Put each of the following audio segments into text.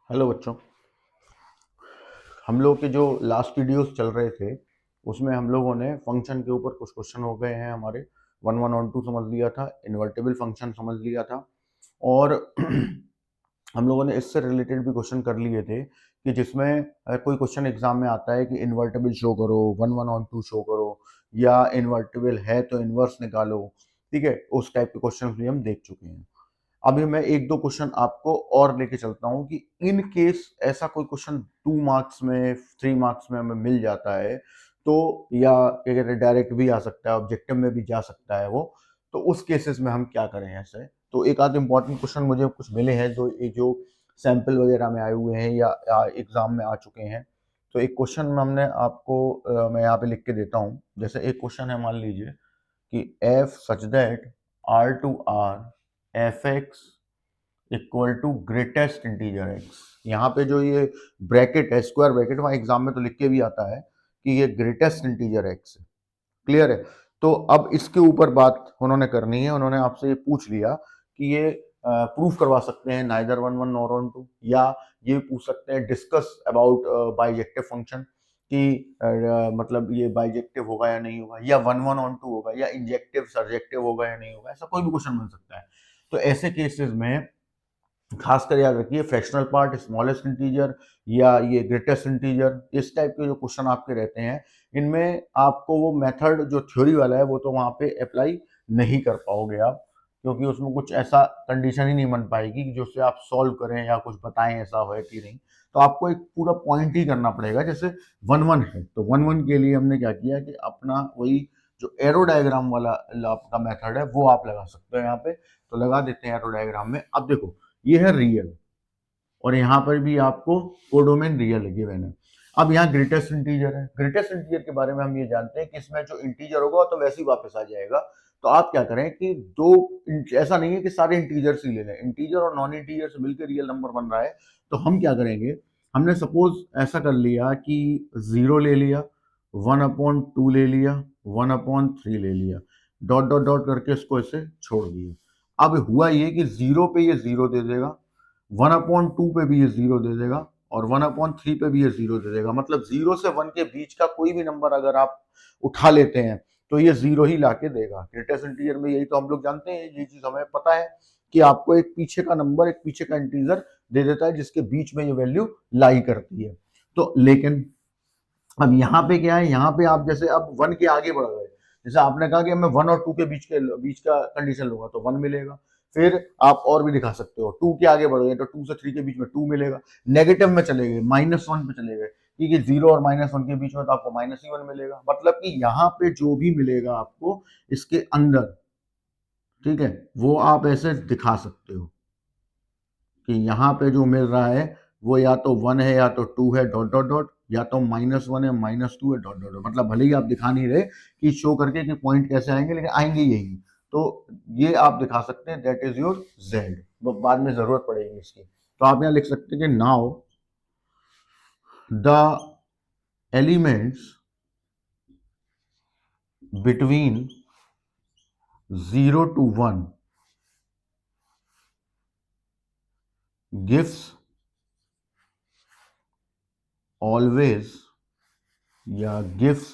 Hello बच्चों। हम लोग के जो लास्ट वीडियोस चल रहे थे उसमें हम लोगों ने फंक्शन के ऊपर कुछ क्वेश्चन हो गए हैं हमारे। वन वन ऑन टू समझ लिया था, इन्वर्टेबल फंक्शन समझ लिया था, और हम लोगों ने इससे रिलेटेड भी क्वेश्चन कर लिए थे कि जिसमें कोई क्वेश्चन एग्जाम में आता है कि इन्वर्टेबल शो करो, one one onto show करो, या इन्वर्टेबल है तो इन्वर्स निकालो। ठीक है, उस टाइप के क्वेश्चन भी हम देख चुके हैं। अभी मैं एक दो क्वेश्चन आपको और लेके चलता हूं कि इन केस ऐसा कोई क्वेश्चन 2 मार्क्स में, 3 मार्क्स में हमें मिल जाता है तो, या क्या कहते हैं, डायरेक्ट भी आ सकता है, ऑब्जेक्टिव में भी जा सकता है वो, तो उस केसेस में हम क्या करें ऐसे। तो एक आध इंपॉर्टेंट क्वेश्चन मुझे कुछ मिले हैं जो सैंपल वगैरह में आए हुए हैं या एग्जाम में आ चुके हैं। तो एक क्वेश्चन में हमने आपको मैं यहाँ पे लिख के देता हूँ। जैसे एक क्वेश्चन है, मान लीजिए कि f such that r to r f(x) equal to greatest integer x। यहाँ पे जो ये ब्रैकेट है, स्क्वायर ब्रैकेट, वहाँ एग्जाम में तो लिख के भी आता है कि ये ग्रेटेस्ट इंटीजर x है। क्लियर है? तो अब इसके ऊपर बात उन्होंने करनी है। उन्होंने आपसे ये पूछ लिया कि ये प्रूफ करवा सकते हैं neither one one nor onto, या ये पूछ सकते हैं डिस्कस अबाउट बाइजेक्टिव फंक्शन कि मतलब ये बाइजेक्टिव होगा या नहीं होगा, या वन वन ऑन टू होगा, या इंजेक्टिव सरजेक्टिव होगा या नहीं होगा। ऐसा कोई भी क्वेश्चन बन सकता है। तो ऐसे केसेस में खासकर याद रखिए, फ्रैक्शनल पार्ट, स्मॉलेस्ट इंटीजर, या ये ग्रेटेस्ट इंटीजर, इस टाइप के जो क्वेश्चन आपके रहते हैं, इनमें आपको वो मेथड जो थ्योरी वाला है वो तो वहां पे अप्लाई नहीं कर पाओगे आप, क्योंकि उसमें कुछ ऐसा कंडीशन ही नहीं बन पाएगी कि जिससे आप सॉल्व करें या कुछ बताएं ऐसा हो कि नहीं। तो आपको एक पूरा पॉइंट ही करना पड़ेगा। जैसे वन वन है तो वन वन के लिए हमने क्या किया कि अपना वही जो एरो डायग्राम वाला आपका मेथड है वो आप लगा सकते हो यहाँ पे। तो लगा देते हैं एरो डायग्राम में। अब देखो, ये है रियल, और यहाँ पर भी आपको कोडोमेन रियल गिवन है। अब यहाँ ग्रेटेस्ट इंटीजर है। ग्रेटेस्ट इंटीजर के बारे में हम ये जानते हैं कि इसमें जो इंटीजर होगा तो वैसे ही वापस आ जाएगा। तो आप क्या करें कि ऐसा नहीं है कि सारे इंटीजर्स ही ले लें, इंटीजर और नॉन इंटीजर से मिलकर रियल नंबर बन रहा है। तो हम क्या करेंगे, हमने सपोज ऐसा कर लिया कि 0 ले लिया, 1/2 ले लिया, 1/3 ले लिया, डॉट डॉट डॉट करके इसको ऐसे छोड़ दिया। अब हुआ ये कि 0 पे ये 0 दे देगा, 1/2 पे भी ये 0 दे देगा, और 1/3 पे भी ये 0 दे देगा। मतलब 0 से 1 के बीच का कोई भी नंबर अगर आप उठा लेते हैं तो ये 0 ही लाके देगा। ग्रेटेस्ट इंटीजर में यही तो हम लोग जानते हैं, ये चीज हमें पता है कि आपको एक पीछे का नंबर, एक पीछे का इंटीजर दे देता है जिसके बीच में ये वैल्यू लाई करती है। तो लेकिन अब यहाँ पे क्या है, यहाँ पे आप जैसे अब 1 के आगे बढ़ गए, जैसे आपने कहा कि मैं 1 और 2 के बीच का कंडीशन लूंगा तो 1 मिलेगा। फिर आप और भी दिखा सकते हो, 2 के आगे बढ़ गए तो 2 से 3 के बीच में 2 मिलेगा। नेगेटिव में चले गए, -1 पे चले गए, ठीक है, 0 और -1 के बीच में तो आपको -1 मिलेगा। मतलब कि यहाँ पे जो भी मिलेगा आपको इसके अंदर, ठीक है, वो आप ऐसे दिखा सकते हो कि यहाँ पे जो मिल रहा है वो या तो 1 है या तो 2 है, डॉट डॉट डॉट, या तो -1 है, -2 है, डॉट डॉट डॉट। मतलब भले ही आप दिखा नहीं रहे कि शो करके कि पॉइंट कैसे आएंगे, लेकिन आएंगे यही। तो ये आप दिखा सकते हैं, दैट इज योर जेड। बाद में जरूरत पड़ेगी इसकी। तो आप यहाँ लिख सकते हैं कि now the elements between 0 to 1 gives always, या gives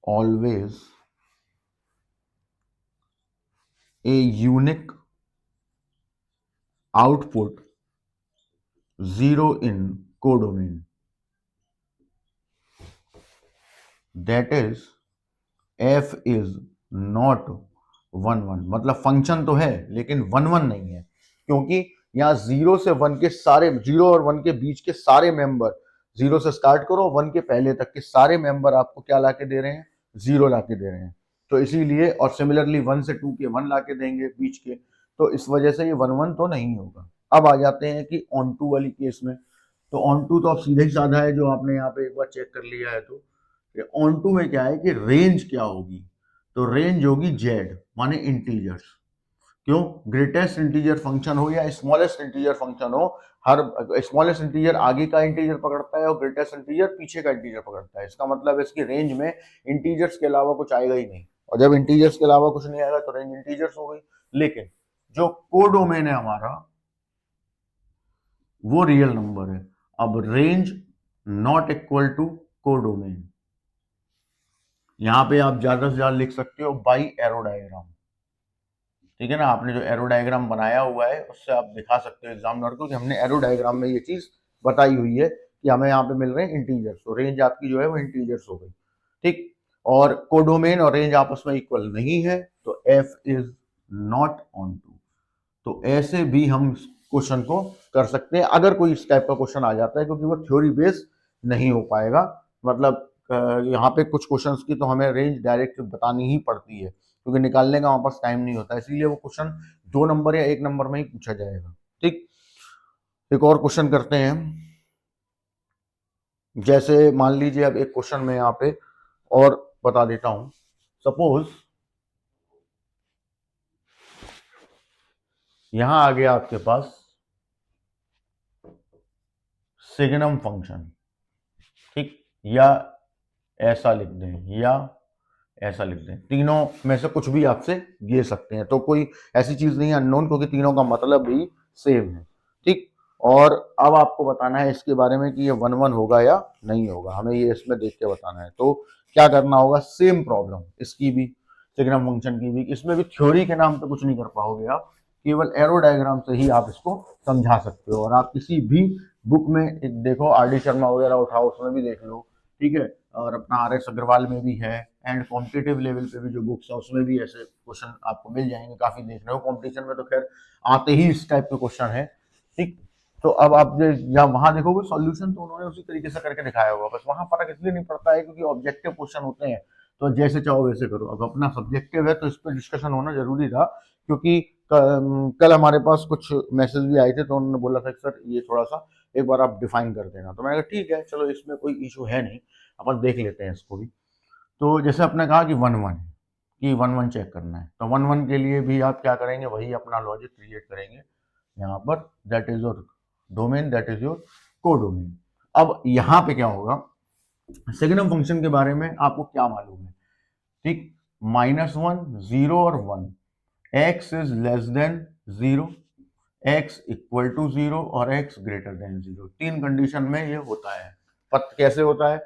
always a unique output 0 in codomain, that is f is not 1 1। मतलब फंक्शन तो है लेकिन 1 1 नहीं है, क्योंकि यहाँ 0 से 1 के सारे, 0 और 1 के बीच के सारे मेंबर, 0 से स्टार्ट करो 1 के पहले तक के सारे मेंबर आपको क्या लाके दे रहे हैं, 0 लाके दे रहे हैं। तो इसीलिए, और सिमिलरली 1 से 2 के 1 लाके देंगे बीच के, तो इस वजह से ये 1 1 तो नहीं होगा। अब आ जाते हैं कि ऑन टू वाली केस में। तो ऑन टू तो अब सीधे ही साधा है, जो आपने यहाँ पे एक बार चेक कर लिया है। तो ऑन टू में क्या है कि रेंज क्या होगी, तो रेंज होगी जेड, माने इंटीजर्स। क्यों? ग्रेटेस्ट इंटीजर फंक्शन हो या स्मॉलेस्ट इंटीजर फंक्शन हो, हर स्मॉलेस्ट इंटीजर आगे का इंटीजर पकड़ता है और ग्रेटेस्ट इंटीजर पीछे का इंटीजर पकड़ता है। इसका मतलब इसकी रेंज में इंटीजर्स के अलावा कुछ आएगा ही नहीं, और जब इंटीजर्स के अलावा कुछ नहीं आएगा तो रेंज इंटीजर्स हो गई। लेकिन जो कोडोमेन है हमारा, वो रियल नंबर है। अब range not equal to codomain, यहां पे आप ज्यादा से ज्यादा लिख सकते हो बाई एरो डायग्राम। ठीक है ना, आपने जो एरो डायग्राम बनाया हुआ है उससे आप दिखा सकते हो एग्जामिनर को कि हमने एरो डायग्राम में ये चीज बताई हुई है कि हमें यहाँ पे मिल रहे हैं इंटीजर्स, तो रेंज आपकी जो है वो इंटीजर्स हो गई। ठीक, और कोडोमेन और रेंज आपस में इक्वल नहीं है, तो f is not onto. तो ऐसे भी हम क्वेश्चन को कर सकते हैं अगर कोई इस टाइप का क्वेश्चन आ जाता है, क्योंकि वो थ्योरी बेस्ड नहीं हो पाएगा। मतलब यहाँ पे कुछ क्वेश्चंस की तो हमें रेंज डायरेक्ट बतानी ही पड़ती है, क्योंकि निकालने का हमारे पास टाइम नहीं होता, इसलिए वो क्वेश्चन 2 नंबर या 1 नंबर में ही पूछा जाएगा। ठीक, एक और क्वेश्चन करते हैं। जैसे मान लीजिए अब एक क्वेश्चन में यहाँ पे और बता देता हूं। सपोज यहां आ गया आपके पास सिग्नम फंक्शन, ठीक, या ऐसा लिख दें या ऐसा लिख दें, तीनों में से कुछ भी आपसे ये सकते हैं, तो कोई ऐसी चीज नहीं है अननोन, क्योंकि तीनों का मतलब भी सेम है। ठीक, और अब आपको बताना है इसके बारे में कि ये 1 1 होगा या नहीं होगा, हमें ये इसमें देख के बताना है। तो क्या करना होगा, सेम प्रॉब्लम इसकी भी, सिग्नम फंक्शन की भी, इसमें भी थ्योरी के नाम पे कुछ नहीं कर पाओगे आप, केवल एरो डायग्राम से ही आप इसको समझा सकते हो। और आप किसी भी बुक में एक देखो, आर डी शर्मा वगैरह उठाओ, उसमें भी देख लो, ठीक है, और अपना आर एस अग्रवाल में भी है, एंड कॉम्पिटेटिव लेवल पे भी जो बुक्स है उसमें भी ऐसे क्वेश्चन आपको मिल जाएंगे, काफी देख रहे हो। कॉम्पिटिशन में तो खैर आते ही इस टाइप के क्वेश्चन है। ठीक, तो अब आप जो या वहां देखोगे सॉल्यूशन तो उन्होंने उसी तरीके से करके दिखाया होगा, बस वहां फर्क इसलिए नहीं पड़ता है क्योंकि ऑब्जेक्टिव क्वेश्चन होते हैं, तो जैसे चाहो वैसे करो। अब अपना सब्जेक्टिव है तो इस पर डिस्कशन होना जरूरी था, क्योंकि कल हमारे पास कुछ मैसेज भी आए थे, तो उन्होंने बोला था कि सर ये थोड़ा सा एक बार आप डिफाइन कर देना, तो मैंने कहा ठीक है चलो, इसमें कोई इशू है नहीं, अपन देख लेते हैं इसको भी। तो जैसे आपने कहा कि 1 1 है, कि 1 1 चेक करना है, तो 1 1 के लिए भी आप क्या करेंगे, वही अपना लॉजिक क्रिएट करेंगे यहाँ पर, that is your domain, that is your codomain. अब यहाँ पे क्या होगा, सिग्नम फंक्शन के बारे में आपको क्या मालूम है, ठीक, -1 0 और 1, x is less than 0, x equal to 0 और x ग्रेटर देन 0, तीन कंडीशन में ये होता है। पत कैसे होता है,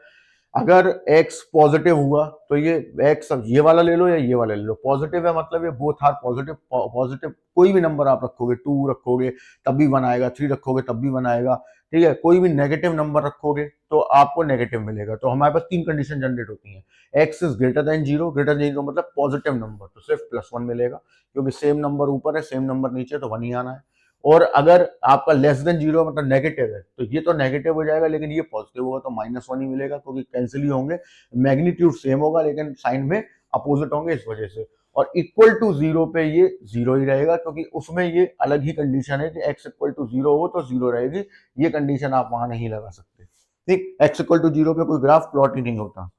अगर x पॉजिटिव हुआ तो ये x, अब ये वाला ले लो या ये वाला ले लो, पॉजिटिव है मतलब ये बोथ आर पॉजिटिव, पॉजिटिव कोई भी नंबर आप रखोगे, 2 रखोगे तब भी 1 आएगा, 3 रखोगे तब भी 1 आएगा। ठीक है, कोई भी नेगेटिव नंबर रखोगे तो आपको नेगेटिव मिलेगा। तो हमारे पास तीन कंडीशन जनरेट होती हैं, x is greater then 0, greater than 0 मतलब पॉजिटिव नंबर, तो सिर्फ +1 मिलेगा, क्योंकि सेम नंबर ऊपर है सेम नंबर नीचे, तो 1 ही आना है। और अगर आपका लेस देन 0 मतलब नेगेटिव है, तो ये तो नेगेटिव हो जाएगा, लेकिन ये पॉजिटिव होगा तो -1 ही मिलेगा, क्योंकि कैंसिल ही होंगे, मैग्नीट्यूड सेम होगा लेकिन साइन में अपोजिट होंगे इस वजह से। और इक्वल टू 0 पे ये 0 ही रहेगा, क्योंकि उसमें ये अलग ही कंडीशन है कि x इक्वल टू 0 हो तो 0 रहेगी, ये कंडीशन आप वहां नहीं लगा सकते। ठीक, x इक्वल टू 0 पे कोई ग्राफ प्लॉट ही नहीं होता।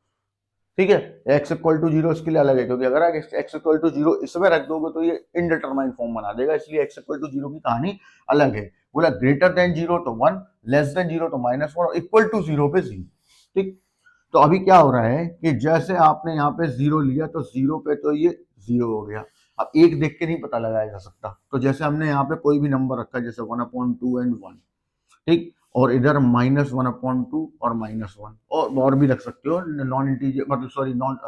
ठीक है, x इक्वल टू 0 इसके लिए अलग है, क्योंकि अगर आप x इक्वल टू 0 इसमें रख दोगे तो ये इनडिटरमाइंड फॉर्म बना देगा, इसलिए x इक्वल टू 0 की कहानी अलग है। बोला ग्रेटर देन 0 तो 1, लेस देन 0 तो -1, और इक्वल टू 0 पे 0। ठीक, तो अभी क्या हो रहा है कि जैसे आपने यहाँ पे 0 लिया तो 0 पे तो ये 0 हो गया। अब एक देख के नहीं पता लगाया जा सकता, तो जैसे हमने यहाँ पे कोई भी नंबर रखा है, जैसे 1/2 एंड 1, ठीक, और इधर -1/2 और -1, और भी रख सकते हो, नॉन इंटीजर मतलब सॉरी नॉन,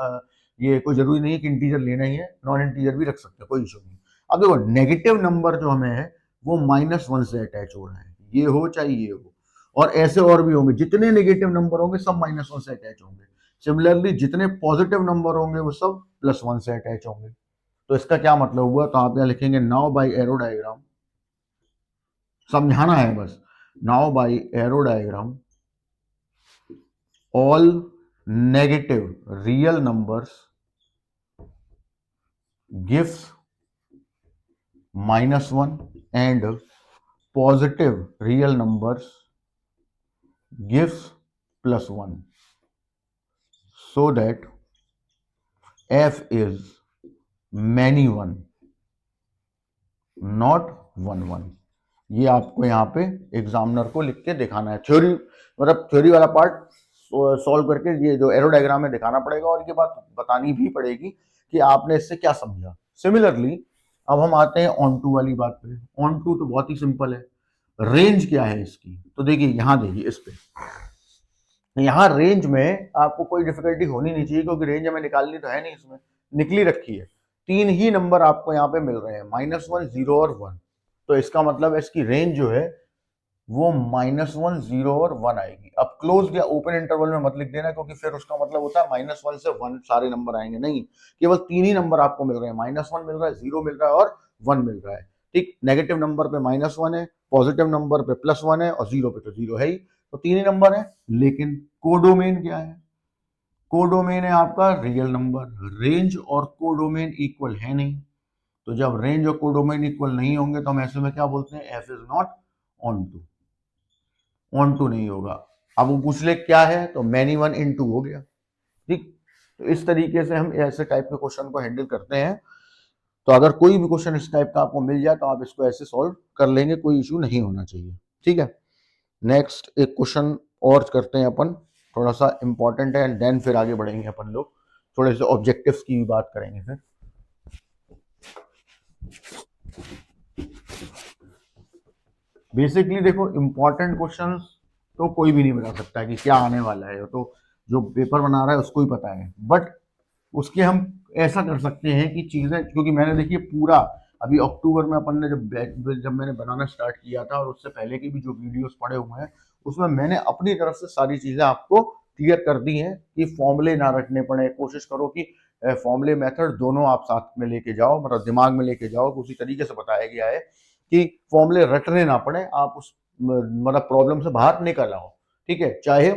ये कोई जरूरी नहीं है कि इंटीजर लेना ही है, नॉन इंटीजर भी रख सकते हो, कोई इशू नहीं। अब देखो नेगेटिव नंबर जो हमें है वो -1 से अटैच हो रहा है, ये हो चाहे ये हो, और ऐसे और भी होंगे, जितने नेगेटिव नंबर होंगे सब -1 से अटैच होंगे। सिमिलरली जितने पॉजिटिव नंबर होंगे वो सब +1 से अटैच होंगे। तो इसका क्या मतलब हुआ, तो आप यहाँ लिखेंगे नाउ बाई एरो डायग्राम, समझाना है बस, now by arrow diagram all negative real numbers gives -1 and positive real numbers gives +1, so that f is many one not 1 1। ये आपको यहाँ पे एग्जामिनर को लिख के दिखाना है, थ्योरी मतलब थ्योरी वाला पार्ट सॉल्व करके ये जो एरो डायग्राम में दिखाना पड़ेगा, और ये बात बतानी भी पड़ेगी कि आपने इससे क्या समझा। सिमिलरली अब हम आते हैं ऑन टू वाली बात पे। ऑन टू तो बहुत ही सिंपल है, रेंज क्या है इसकी, तो देखिए यहां देखिए इस पे, यहाँ रेंज में आपको कोई डिफिकल्टी होनी नहीं चाहिए क्योंकि रेंज हमें निकालनी तो है नहीं, इसमें निकली रखी है। तीन ही नंबर आपको यहाँ पे मिल रहे हैं, -1, 0 और 1। तो इसका मतलब है इसकी रेंज जो है वो -1, 0 और 1 आएगी। अब क्लोज या ओपन इंटरवल में मत लिख देना क्योंकि फिर उसका मतलब होता है -1 से 1 सारे नंबर आएंगे, नहीं, केवल तीन ही नंबर आपको मिल रहे हैं, -1 मिल रहा है, 0 मिल रहा है और 1 मिल रहा है। ठीक, नेगेटिव नंबर पे -1 है, पॉजिटिव नंबर पे +1 है और 0 पे तो 0 है ही, तो तीन ही नंबर है। लेकिन कोडोमेन क्या है, कोडोमेन है आपका रियल नंबर। रेंज और कोडोमेन इक्वल है नहीं, तो जब रेंज और कोडोमेन इक्वल नहीं होंगे तो हम ऐसे में क्या बोलते हैं, f is not onto, onto नहीं होगा। अब वो पूछ ले क्या है, तो मैनी 1 इन 2 हो गया। ठीक, तो इस तरीके से हम ऐसे टाइप के क्वेश्चन को हैंडल करते हैं। तो अगर कोई भी क्वेश्चन इस टाइप का आपको मिल जाए तो आप इसको ऐसे सॉल्व कर लेंगे, कोई इशू नहीं होना चाहिए। ठीक है, नेक्स्ट एक क्वेश्चन और करते हैं अपन, थोड़ा सा इंपॉर्टेंट है, एंड देन फिर आगे बढ़ेंगे अपन लोग, थोड़े से ऑब्जेक्टिव्स की भी बात करेंगे फिर। बेसिकली देखो, इंपॉर्टेंट क्वेश्चंस तो कोई भी नहीं बता सकता है कि क्या आने वाला है, तो जो पेपर बना रहा है उसको ही पता है। बट उसके हम ऐसा कर सकते हैं कि चीजें, क्योंकि मैंने देखिए पूरा अभी अक्टूबर में अपन ने जब मैंने बनाना स्टार्ट किया था और उससे पहले की भी जो वीडियोस पड़े हुए हैं उसमें मैंने अपनी तरफ से सारी चीजें आपको क्लियर कर दी हैं कि फॉर्मूले ना रटने पड़े। कोशिश करो कि फॉर्मूले मेथड दोनों आप साथ में लेके जाओ, मतलब दिमाग में लेके जाओ। उसी तरीके से बताया गया है कि फॉर्मूले रटने ना पड़े, आप उस मतलब प्रॉब्लम से बाहर निकल आओ। ठीक है, चाहे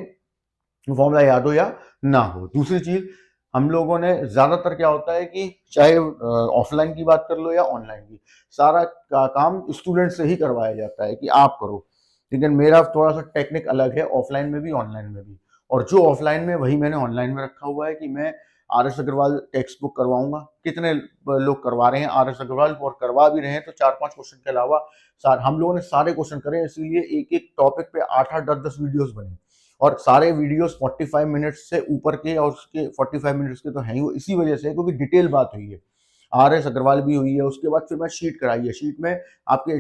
फॉर्मूला याद हो या ना हो। दूसरी चीज, हम लोगों ने ज्यादातर क्या होता है कि चाहे ऑफलाइन की बात कर लो या ऑनलाइन की, सारा काम स्टूडेंट से ही करवाया जाता है कि आप करो। लेकिन मेरा थोड़ा सा टेक्निक अलग है, ऑफलाइन में भी ऑनलाइन में भी। और जो ऑफलाइन में वही मैंने ऑनलाइन में रखा हुआ है कि मैं RS अग्रवाल टेक्स्ट बुक करवाऊंगा। कितने लोग करवा रहे हैं RS अग्रवाल, और करवा भी रहे हैं तो 4-5 क्वेश्चन के अलावा हम लोगों ने सारे क्वेश्चन करे, इसलिए एक एक टॉपिक पे 8-8, 10-10 वीडियोस बने। और सारे वीडियोस 45 मिनट्स से ऊपर के, और उसके 45 मिनट्स के तो हैं ही वो, इसी वजह से क्योंकि डिटेल बात हुई है। RS अग्रवाल भी हुई है, उसके बाद फिर मैं शीट कराई है। शीट में आपके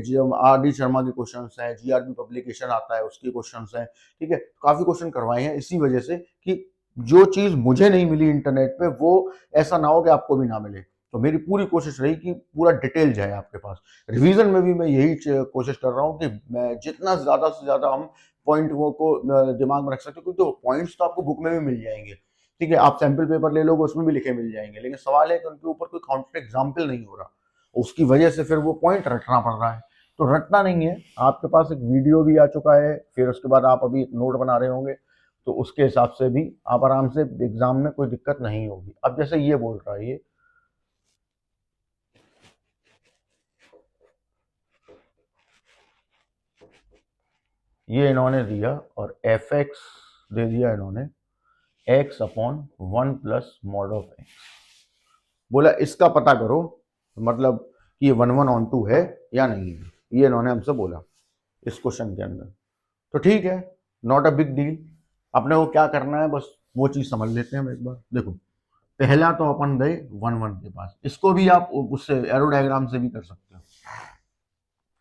RD शर्मा के क्वेश्चन हैं, GRB पब्लिकेशन आता है उसके क्वेश्चन हैं। ठीक है, काफी क्वेश्चन करवाए हैं इसी वजह से कि जो चीज मुझे नहीं मिली इंटरनेट पे वो ऐसा ना हो कि आपको भी ना मिले। तो मेरी पूरी कोशिश रही कि पूरा डिटेल जाए आपके पास। रिवीजन में भी मैं यही कोशिश कर रहा हूँ कि मैं जितना ज्यादा से ज्यादा हम पॉइंट वो को दिमाग में रख सकते हो, क्योंकि पॉइंट्स तो आपको बुक में भी मिल जाएंगे। ठीक है, आप सैंपल पेपर ले लोगे उसमें भी लिखे मिल जाएंगे, लेकिन सवाल है कि उनके ऊपर कोई काउंटर एग्जाम्पल नहीं हो रहा, उसकी वजह से फिर वो पॉइंट रटना पड़ रहा है। तो रटना नहीं है, आपके पास एक वीडियो भी आ चुका है, फिर उसके बाद आप अभी नोट बना रहे होंगे, तो उसके हिसाब से भी आप आराम से एग्जाम में कोई दिक्कत नहीं होगी। अब जैसे ये बोल रहा है, ये इन्होंने दिया और fx दे दिया इन्होंने x/1 plus mod of x, बोला इसका पता करो, मतलब कि ये 1/1 है या नहीं है, ये इन्होंने हमसे बोला इस क्वेश्चन के अंदर। तो ठीक है, नॉट अ बिग डील। अपने को क्या करना है, बस वो चीज समझ लेते हैं हम एक बार। देखो, पहला तो अपन गए 1/1 के पास, इसको भी आप उससे एरो डायग्राम से भी कर सकते हो।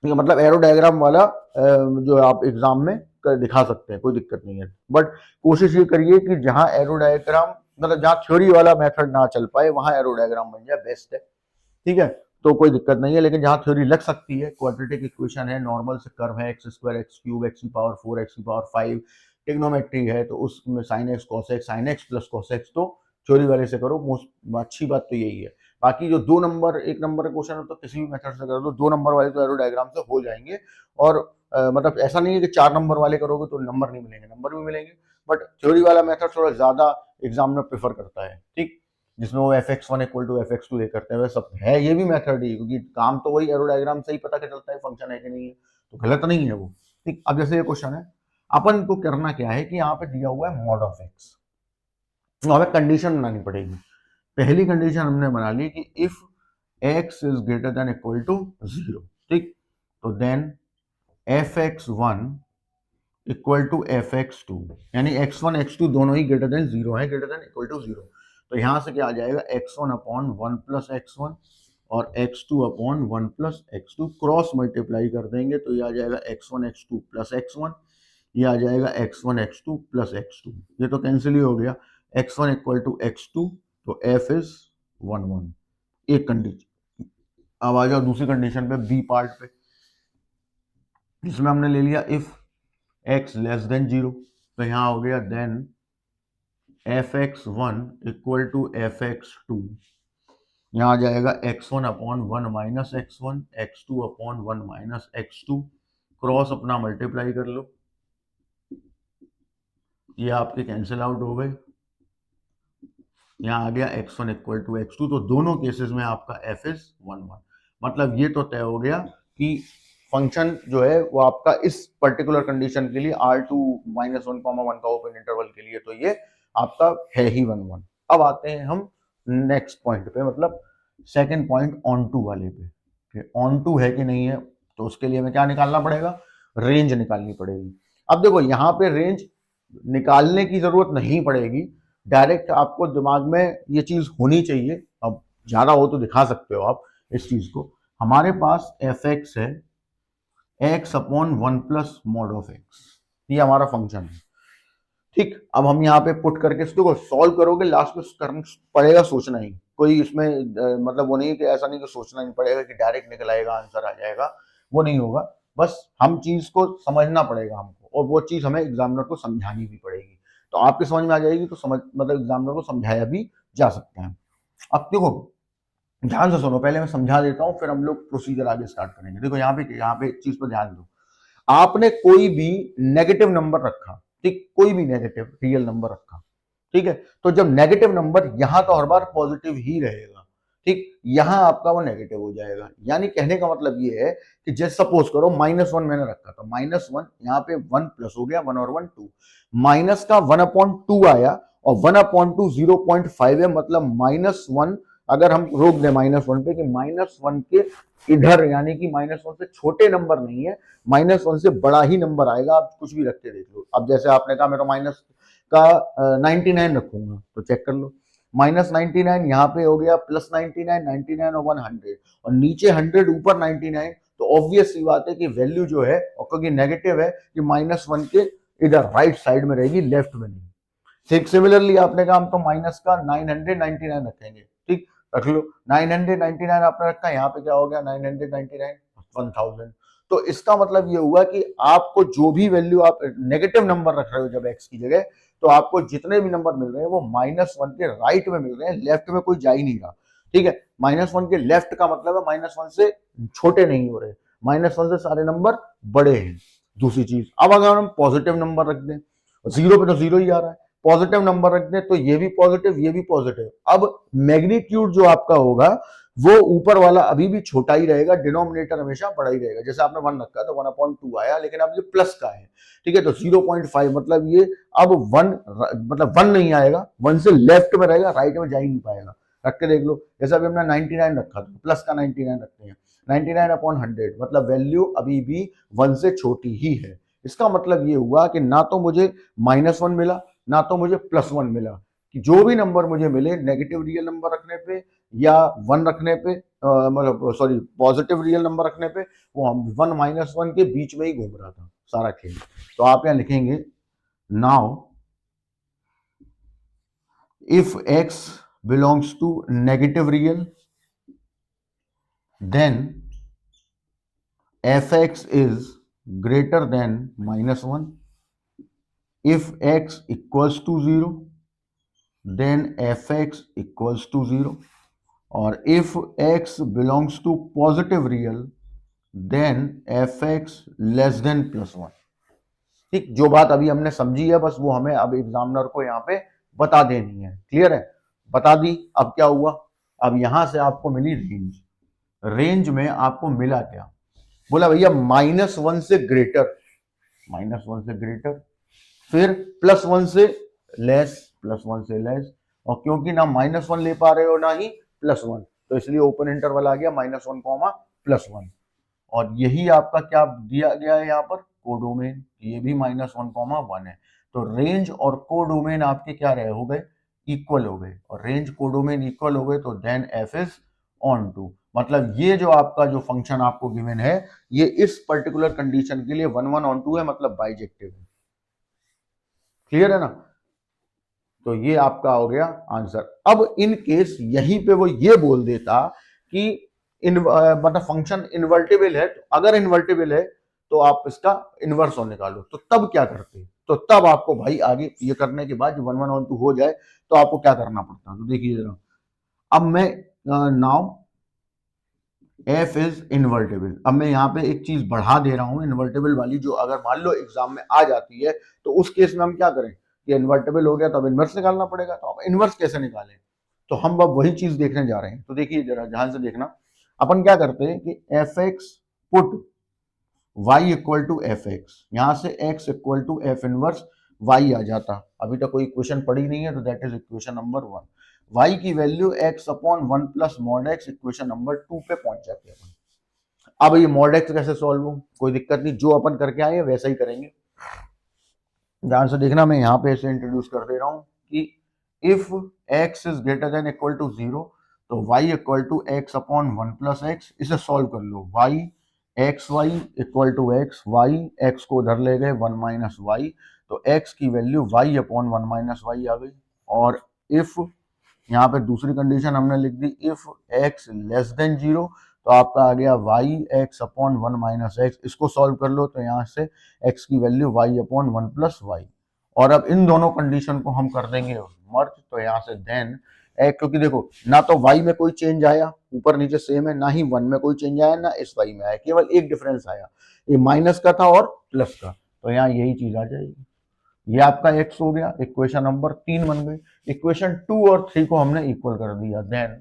ठीक है, मतलब एरो डायग्राम वाला जो आप एग्जाम में दिखा सकते हैं, कोई दिक्कत नहीं है। बट कोशिश ये करिए कि जहां एरो डायग्राम, मतलब जहां थ्योरी वाला मेथड ना चल पाए वहां एरो डायग्राम बन जाए, बेस्ट है। ठीक है, तो कोई दिक्कत नहीं है। लेकिन जहां थ्योरी लग सकती है, क्वाड्रेटिक इक्वेशन है, नॉर्मल से कर्व है, x² x³ x⁴ x⁵ trigonometry है, तो उसमें sin x cos x, sin x plus cos x, तो थ्योरी वाले से करो। मोस्ट अच्छी बात तो यही है। बाकी जो 2 नंबर 1 नंबर का क्वेश्चन है तो किसी भी मेथड से कर दो, 2 नंबर वाले तो एरो डायग्राम से हो जाएंगे। और मतलब ऐसा नहीं है कि 4 नंबर वाले करोगे तो नंबर नहीं मिलेंगे, नंबर भी मिलेंगे। बट थ्योरी वाला मेथड थोड़ा ज्यादा एग्जाम में प्रेफर करता है। ठीक, जिसमें वो fx1 = fx2 करते हैं, वैसा है ये भी मेथड ही, क्योंकि काम तो वही एरो डायग्राम से ही पता चलता है फंक्शन है कि नहीं है, तो गलत नहीं है वो। ठीक, अब जैसे ये क्वेश्चन है, अपन को करना क्या है कि यहाँ पे दिया हुआ है मॉड ऑफ x, तो हमें कंडीशन बनानी पड़ेगी। पहली कंडीशन हमने बना ली कि if x is greater than equal to 0, ठीक, तो then fx1 equal to fx2, यानी x1 x2 दोनों ही ग्रेटर देन 0 है, ग्रेटर देन इक्वल टू 0। तो यहां से क्या आ जाएगा, x1/1 प्लस x1 और x2 upon 1 plus x2 cross multiply कर देंगे तो ये आ जाएगा x1 x2 प्लस x1, ये आ जाएगा x1 x2 प्लस x2, ये तो कैंसिल ही हो गया, x1 इक्वल टू x2, तो f इज 1 1, एक कंडीशन। अब आ जाओ दूसरी कंडीशन पे, बी पार्ट पे, जिसमें हमने ले लिया इफ x लेस देन 0, तो यहाँ हो गया then fx1 equal to fx2, यहाँ आ जाएगा x1 upon 1 minus x1, x2 upon 1 minus x2, cross अपना मल्टीप्लाई कर लो, ये आपके कैंसिल आउट हो गए, यहाँ आ गया x1 इक्वल टू x2, तो दोनों केसेस में आपका f इज 1 1, मतलब ये तो तय हो गया कि फंक्शन जो है वो आपका इस पर्टिकुलर कंडीशन के लिए R2 माइनस 1 का ओपन इंटरवल के लिए तो ये आपका है ही 1 1। अब आते हैं हम नेक्स्ट पॉइंट पे, मतलब सेकंड पॉइंट ऑन टू वाले पे, ऑन टू है कि नहीं है, तो उसके लिए हमें क्या निकालना पड़ेगा, रेंज निकालनी पड़ेगी। अब देखो यहाँ पे रेंज निकालने की जरूरत नहीं पड़ेगी, डायरेक्ट आपको दिमाग में ये चीज होनी चाहिए, अब ज्यादा हो तो दिखा सकते हो आप इस चीज को। हमारे पास एफ एक्स है x upon 1 plus mod of x, ये हमारा फंक्शन है, ठीक। अब हम यहाँ पे पुट करके इसको सॉल्व करोगे, लास्ट में करना पड़ेगा, सोचना ही, कोई इसमें मतलब वो नहीं कि ऐसा नहीं कि सोचना नहीं पड़ेगा कि डायरेक्ट निकल आएगा आंसर आ जाएगा, वो नहीं होगा, बस हम चीज को समझना पड़ेगा हमको, और वो चीज हमें एग्जामिनर को समझानी भी पड़ेगी, तो आपके समझ में आ जाएगी तो समझ, मतलब एग्जामिनर को समझाया भी जा सकता है। अब देखो ध्यान से सुनो, पहले मैं समझा देता हूँ, फिर हम लोग प्रोसीजर आगे स्टार्ट करेंगे। देखो यहाँ पे एक चीज पर ध्यान दो, आपने कोई भी नेगेटिव नंबर रखा, ठीक, कोई भी नेगेटिव रियल नंबर रखा, ठीक है, तो जब नेगेटिव नंबर यहां तो हर बार पॉजिटिव ही रहेगा, ठीक, यहां आपका वो नेगेटिव हो जाएगा, यानी कहने का मतलब ये है कि जैसे सपोज करो -1 मैंने रखा था, -1 यहाँ पे 1 प्लस हो गया, 1 और 1 2, माइनस का 1/2 आया, और 1/2 0.5 है, मतलब -1, अगर हम रोक दें -1 पे कि -1 के इधर, यानी कि -1 से छोटे नंबर नहीं है, -1 से बड़ा ही नंबर आएगा, आप कुछ भी रख के देख लो। अब जैसे आपने कहा मैं तो माइनस का 99 रखूंगा, तो चेक कर लो, -99 यहाँ पे हो गया, +99, 99 और 100, और नीचे 100 ऊपर 99, तो ऑब्वियस सी बात है कि वैल्यू जो है, और क्योंकि नेगेटिव है, कि -1 के इधर राइट साइड में रहेगी, लेफ्ट में नहीं। सिमिलरली आपने कहा हम तो माइनस का 999 रखेंगे, ठीक, रख लो, 999 आपने रखा, यहाँ पे क्या हो गया, 999 1000, तो इसका मतलब ये हुआ कि आपको जो भी वैल्यू आप नेगेटिव नंबर रख रहे हो जब x की जगह, तो आपको जितने भी नंबर मिल रहे हैं वो -1 के राइट में मिल रहे हैं, लेफ्ट में कोई जा ही नहीं रहा, ठीक है। -1 के लेफ्ट का मतलब है -1 से छोटे नहीं हो रहे, -1 से सारे नंबर बड़े हैं। दूसरी चीज, अब अगर हम पॉजिटिव नंबर रख दें, 0 पे तो 0 ही आ रहा है, पॉजिटिव नंबर रख दें तो ये भी पॉजिटिव, ये भी पॉजिटिव, अब मैग्नीट्यूड जो आपका होगा वो ऊपर वाला अभी भी छोटा ही रहेगा, डिनोमिनेटर हमेशा बड़ा ही रहेगा, जैसे आपने 1 रखा तो 1/2 आया, लेकिन अब ये प्लस का है, ठीक है, तो 0.5 मतलब ये अब 1, मतलब 1 नहीं आएगा, 1 से लेफ्ट में रहेगा, राइट में जा ही नहीं पाएगा। रख के देख लो, जैसे अभी हमने 99 रखा तो प्लस का 99 रखते हैं, 99/100, मतलब वैल्यू अभी भी 1 से छोटी ही है। इसका मतलब ये हुआ कि ना तो मुझे -1 मिला, ना तो मुझे +1 मिला, कि जो भी नंबर मुझे मिले नेगेटिव रियल नंबर रखने पे या 1 रखने पे, मतलब सॉरी पॉजिटिव रियल नंबर रखने पे, वो हम 1 -1 के बीच में ही घूम रहा था सारा खेल। तो आप यहाँ लिखेंगे, now if x belongs to negative real, then fx is greater than -1, if x equals to 0, then fx equals to 0, और if x belongs to positive real, then fx less than +1। ठीक, जो बात अभी हमने समझी है, बस वो हमें अब एग्जामिनर को यहाँ पे बता देनी है, क्लियर है, बता दी। अब क्या हुआ, अब यहां से आपको मिली रेंज, रेंज में आपको मिला क्या, बोला भैया -1 से ग्रेटर, -1 से ग्रेटर, फिर +1 से लेस, +1 से लेस, और क्योंकि ना -1 ले पा रहे हो ना ही +1, तो इसलिए ओपन इंटरवल आ गया -1, +1, और यही आपका क्या दिया गया है यहाँ पर, कोडोमेन, ये भी -1, 1 है, तो रेंज और कोडोमेन आपके क्या रहे हो गए, इक्वल हो गए, और रेंज कोडोमेन इक्वल हो गए, तो then f is onto, मतलब ये जो आपका जो फंक्शन आपको गिवन है ये इस पर्टिकुलर कंडीशन के लिए 1 1 ऑन 2 है, मतलब बाइजेक्टिव है। क्लियर है ना? तो ये आपका हो गया आंसर। अब इन केस यहीं पे वो ये बोल देता कि मतलब फंक्शन इन्वर्टिबल है, तो अगर इन्वर्टिबल है तो आप इसका इनवर्स और निकालो, तो तब क्या करते? तो तब आपको भाई आगे ये करने के बाद 1 1 ऑन 2 हो जाए तो आपको क्या करना पड़ता है, तो देखिए जरा। अब मैं नाउ एफ इज इन्वर्टेबल, अब मैं यहाँ पे एक चीज बढ़ा दे रहा हूँ इन्वर्टेबल वाली, जो अगर मान लो एग्जाम में आ जाती है तो उस केस में हम क्या करें कि इन्वर्टेबल हो गया तो अब इनवर्स निकालना पड़ेगा, तो अब इनवर्स कैसे निकालें? तो हम अब वही चीज देखने जा रहे हैं। तो देखिए जरा ध्यान से देखना, अपन क्या करते हैं कि f x put y equal to f x, यहां से x equal to f inverse y आ जाता। अभी तक कोई इक्वेशन पड़ी नहीं है, तो that is equation number 1। y की value x upon 1 plus mod x, equation number 2 पे पहुंच जाते हैं। अब ये मॉड x कैसे सॉल्व हो, कोई दिक्कत नहीं, जो अपन करके आए वैसा ही करेंगे। ध्यान से देखना, मैं यहाँ पे ऐसे इंट्रोड्यूस कर दे रहा हूँ कि if x is greater than equal to 0 तो y equal to x upon 1 plus x, इसे सॉल्व कर लो। y x y equal to x y, x को उधर ले गए 1 माइनस वाई, तो x की value y upon 1 minus y आ गई। और इफ यहाँ पे दूसरी कंडीशन हमने लिख दी, इफ x लेस देन 0 तो आपका आ गया y x upon 1 minus x, इसको सॉल्व कर लो तो यहाँ से x की value y upon 1 plus y. और अब इन दोनों कंडीशन को हम कर देंगे मर्ज, तो यहाँ से देन क्योंकि देखो ना तो y में कोई चेंज आया, ऊपर नीचे सेम है, ना ही 1 में कोई चेंज आया, ना इस y में आया, केवल एक डिफरेंस आया, ये माइनस का था और प्लस का, तो यहाँ यही चीज आ जाएगी। ये आपका x हो गया, इक्वेशन नंबर 3 बन गई। इक्वेशन 2 और 3 को हमने इक्वल कर दिया, देन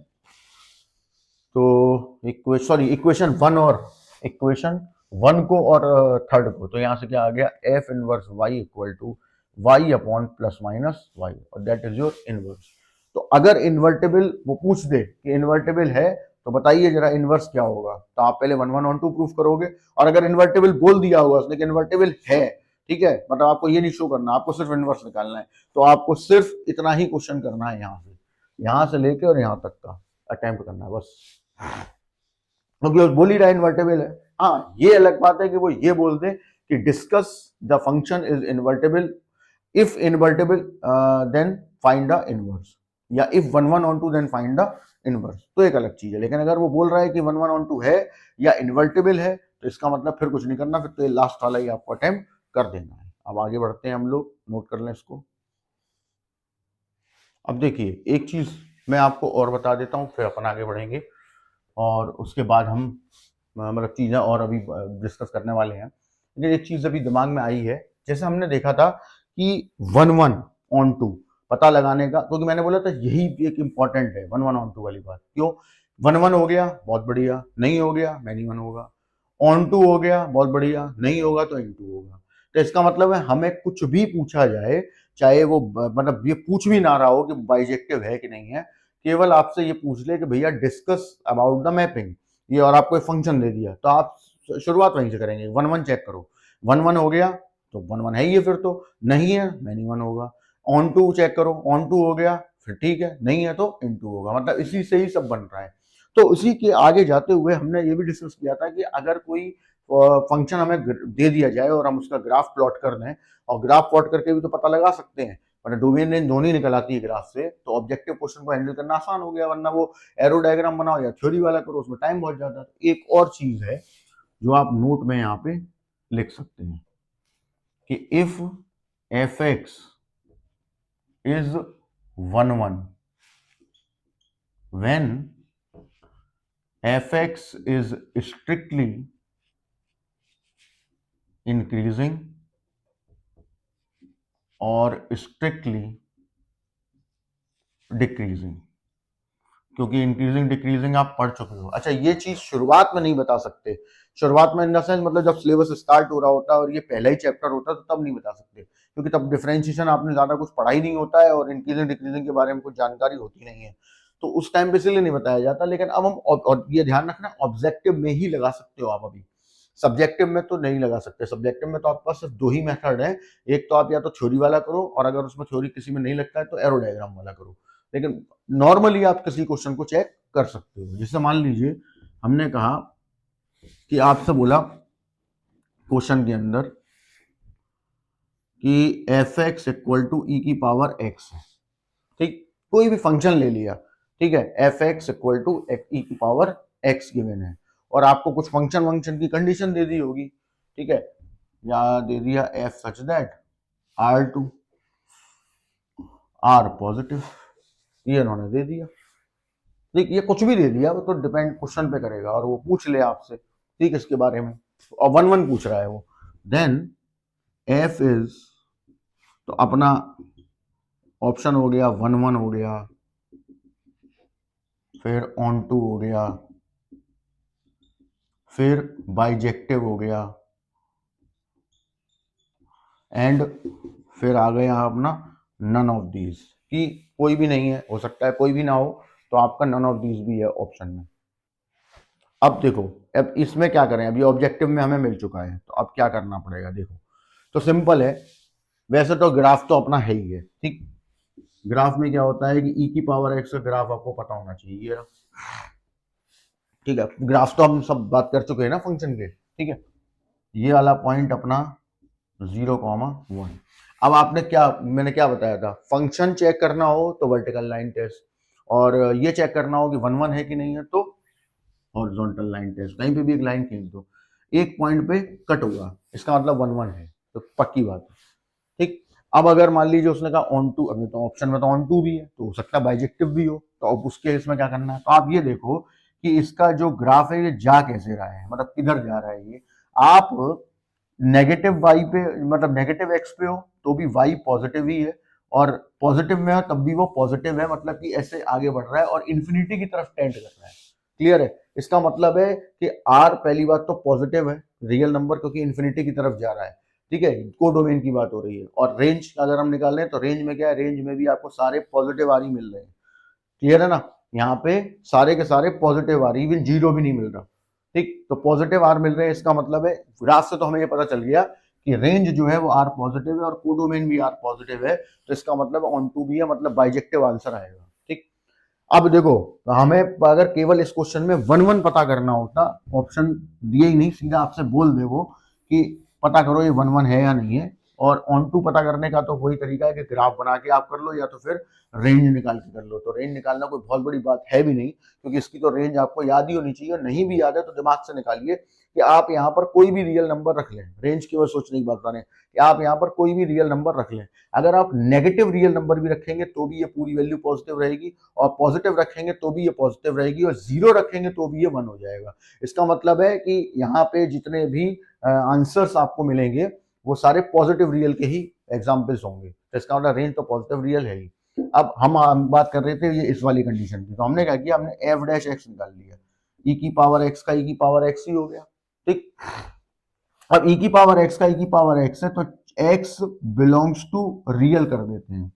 तो इक्वेशन 1 और इक्वेशन 1 को और थर्ड को, तो यहां से क्या आ गया, f inverse y equal to y upon plus minus y, और दैट इज योर इनवर्स। तो अगर इन्वर्टेबल वो पूछ दे कि इन्वर्टेबल है तो बताइए जरा इनवर्स क्या होगा, तो आप पहले 1 1 ऑन 2 प्रूफ करोगे, और अगर इन्वर्टेबल बोल दिया होगा उसने कि इन्वर्टेबल है, ठीक है, मतलब आपको ये नहीं शो करना, आपको सिर्फ इनवर्स निकालना है, तो आपको सिर्फ इतना ही क्वेश्चन करना है, यहां से लेके और यहां तक का अटेम्प्ट करना है बस, क्योंकि वो बोल ही रहा इन्वर्टेबल है। हाँ, ये अलग बात है कि वो ये बोल दे कि discuss the function is invertible, if invertible then find the inverse, या if 1 1 on 2 then find the inverse, तो एक अलग चीज है। लेकिन अगर वो बोल रहा है कि 1 1 ऑन 2 है या इन्वर्टेबल है, तो इसका मतलब फिर कुछ नहीं करना, फिर तो ये लास्ट वाला ही आपको अटेम्प्ट कर देना है। अब आगे बढ़ते हैं हम लोग, नोट कर लें इसको। अब देखिए एक चीज मैं आपको और बता देता हूँ, फिर अपन आगे बढ़ेंगे और उसके बाद हम मतलब चीज़ें और अभी डिस्कस करने वाले हैं। लेकिन एक चीज़ अभी दिमाग में आई है, जैसे हमने देखा था कि 1 1 ऑन 2 पता लगाने का, क्योंकि मैंने बोला था यही एक इंपॉर्टेंट है 1 1 ऑन 2 वाली बात। क्यों? 1 1 हो गया बहुत बढ़िया, नहीं हो गया मैनी 1 होगा, ऑन 2 हो गया बहुत बढ़िया, नहीं होगा तो इन 2 होगा। तो इसका मतलब है हमें कुछ भी पूछा जाए, चाहे वो मतलब ये पूछ भी ना रहा हो कि बाइजेक्टिव है कि नहीं है, केवल आपसे ये पूछ ले कि भैया डिस्कस अबाउट द मैपिंग, ये और आपको एक फंक्शन दे दिया, तो आप शुरुआत वहीं से करेंगे, 1 1 चेक करो, 1 1 हो गया तो 1 1 है ही है, फिर तो नहीं है मैनी 1 होगा। ऑन 2 चेक करो, ऑन 2 हो गया फिर ठीक है, नहीं है तो इन 2 होगा, मतलब इसी से ही सब बन रहा है। तो उसी के आगे जाते हुए हमने ये भी डिस्कस किया था कि अगर कोई फंक्शन हमें दे दिया जाए और हम उसका ग्राफ प्लॉट कर दें, और ग्राफ प्लॉट करके भी तो पता लगा सकते हैं, मतलब डोमेन रेंज दोनों ही निकल आती है ग्राफ से, तो ऑब्जेक्टिव क्वेश्चन को हैंडल करना आसान हो गया, वरना वो एरो डायग्राम बनाओ या थ्योरी वाला करो, उसमें टाइम बहुत जाता है। एक और चीज है जो आप नोट में यहाँ पे लिख सकते हैं कि if F x is 1 1 when F x is strictly increasing और स्ट्रिक्टली डिक्रीजिंग, क्योंकि इंक्रीजिंग डिक्रीजिंग आप पढ़ चुके हो। अच्छा, ये चीज शुरुआत में नहीं बता सकते, शुरुआत में इन द सेंस मतलब जब सिलेबस स्टार्ट हो रहा होता है और ये पहला ही चैप्टर होता है तो तब नहीं बता सकते, क्योंकि तब डिफरेंशिएशन आपने ज्यादा कुछ पढ़ा ही नहीं होता है और इंक्रीजिंग डिक्रीजिंग के बारे में कुछ जानकारी होती नहीं है, तो उस टाइम पे इसलिए नहीं बताया जाता। लेकिन अब हम और ये ध्यान रखना, ऑब्जेक्टिव में ही लगा सकते हो आप, अभी सब्जेक्टिव में तो नहीं लगा सकते। सब्जेक्टिव में तो आपके पास सिर्फ दो ही मेथड है, एक तो आप या तो थ्योरी वाला करो, और अगर उसमें थ्योरी किसी में नहीं लगता है तो एरो डायग्राम वाला करो। लेकिन नॉर्मली आप किसी क्वेश्चन को चेक कर सकते हो, जैसे मान लीजिए हमने कहा कि आपसे बोला क्वेश्चन के अंदर कि एफ एक्स इक्वल टू ई की पावर एक्स है, ठीक, कोई भी फंक्शन ले लिया, ठीक है, एफ एक्स इक्वल टू ई की पावर एक्स गिवन है, और आपको कुछ फंक्शन की कंडीशन दे दी होगी, ठीक है, या दे दिया f such that R to R positive, ये उन्होंने दे दिया, ठीक, ये कुछ भी दे दिया, वो तो डिपेंड क्वेश्चन पे करेगा, और वो पूछ ले आपसे, ठीक, इसके बारे में, और 1 1 पूछ रहा है वो, देन एफ इज, तो अपना ऑप्शन हो गया 1 1 हो गया, फिर ऑन टू हो गया, फिर बाइजेक्टिव हो गया, एंड फिर आ गया अपना नन ऑफ दीज, कि कोई भी नहीं है, हो सकता है कोई भी ना हो, तो आपका नन ऑफ दीज भी है ऑप्शन में। अब देखो, अब इसमें क्या करें, अभी ऑब्जेक्टिव में हमें मिल चुका है, तो अब क्या करना पड़ेगा, देखो तो सिंपल है, वैसे तो ग्राफ तो अपना है ही है, ठीक, ग्राफ में क्या होता है कि ई की पावर एक्स का ग्राफ आपको पता होना चाहिए, ठीक है, ग्राफ तो हम सब बात कर चुके हैं ना फंक्शन के, ठीक है, ये वाला पॉइंट अपना 0,1। अब आपने क्या, मैंने क्या बताया था, फंक्शन चेक करना हो तो वर्टिकल लाइन टेस्ट, और ये चेक करना हो कि 1 1 है कि नहीं है तो हॉरिजॉन्टल लाइन टेस्ट, कहीं पे भी एक लाइन खींच दो, एक पॉइंट पे कट हुआ, इसका मतलब 1 1 है, तो पक्की बात है, ठीक। अब अगर मान लीजिए उसने कहा ऑन टू, अभी तो ऑप्शन में तो ऑन टू भी है, तो हो सकता है बाइजेक्टिव भी हो, तो अब उसके इसमें क्या करना है, तो आप ये देखो कि इसका जो ग्राफ है ये जा कैसे रहा है, मतलब किधर जा रहा है ये, आप नेगेटिव वाई पे, मतलब नेगेटिव एक्स पे हो तो भी वाई पॉजिटिव ही है, और पॉजिटिव में हो तब भी वो पॉजिटिव है, मतलब कि ऐसे आगे बढ़ रहा है और इन्फिनिटी की तरफ टेंड कर रहा है, क्लियर है, इसका मतलब है कि आर पहली बात तो पॉजिटिव है, रियल नंबर, क्योंकि इन्फिनिटी की तरफ जा रहा है, ठीक है, को डोमेन की बात हो रही है, और रेंज अगर हम निकाल रहे हैं तो रेंज में क्या है, रेंज में भी आपको सारे पॉजिटिव आर ही मिल रहे हैं, क्लियर है ना, यहाँ पे सारे के सारे पॉजिटिव आ रही, इवन जीरो भी नहीं मिल रहा, ठीक, तो पॉजिटिव आर मिल रहे हैं, इसका मतलब है ग्राफ से तो हमें ये पता चल गया कि रेंज जो है वो आर पॉजिटिव है और कोडोमेन भी आर पॉजिटिव है, तो इसका मतलब ऑन टू भी है, मतलब बाइजेक्टिव आंसर आएगा, ठीक। अब देखो, तो हमें अगर केवल इस क्वेश्चन में 1 1 पता करना होता, ऑप्शन दिए ही नहीं, सीधा आपसे बोल दे वो कि पता करो ये 1 1 है या नहीं है, और ऑन टू पता करने का तो वही तरीका है कि ग्राफ बना के आप कर लो, या तो फिर रेंज निकाल के कर लो, तो रेंज निकालना कोई बहुत बड़ी बात है भी नहीं, क्योंकि इसकी तो रेंज आपको याद ही होनी चाहिए, नहीं भी याद है तो दिमाग से निकालिए कि आप यहाँ पर कोई भी रियल नंबर रख लें, रेंज की वजह सोचने की बात बता रहे हैं कि आप यहाँ पर कोई भी रियल नंबर रख लें, अगर आप नेगेटिव रियल नंबर भी रखेंगे तो भी ये पूरी वैल्यू पॉजिटिव रहेगी, और पॉजिटिव रखेंगे तो भी ये पॉजिटिव रहेगी, और जीरो रखेंगे तो भी ये 1 हो जाएगा, इसका मतलब है कि यहाँ पे जितने भी आंसर्स आपको मिलेंगे वो सारे पॉजिटिव रियल के ही एग्जाम्पल्स होंगे, तो इसका मतलब रेंज तो पॉजिटिव रियल है ही। अब हम बात कर रहे थे ये इस वाली कंडीशन की, तो हमने क्या किया, हमने एफ डैश एक्स निकाल लिया, ई की पावर एक्स का ई की पावर एक्स ही हो गया, ठीक। अब ई की पावर एक्स का ई की पावर एक्स है, तो एक्स बिलोंग्स टू रियल कर देते हैं,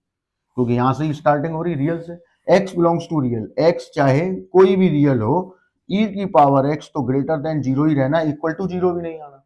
क्योंकि यहां से ही स्टार्टिंग हो रही रियल से, x belongs to real, x चाहे कोई भी रियल हो, e की पावर x तो ग्रेटर देन जीरो ही रहना, इक्वल टू जीरो भी नहीं आना,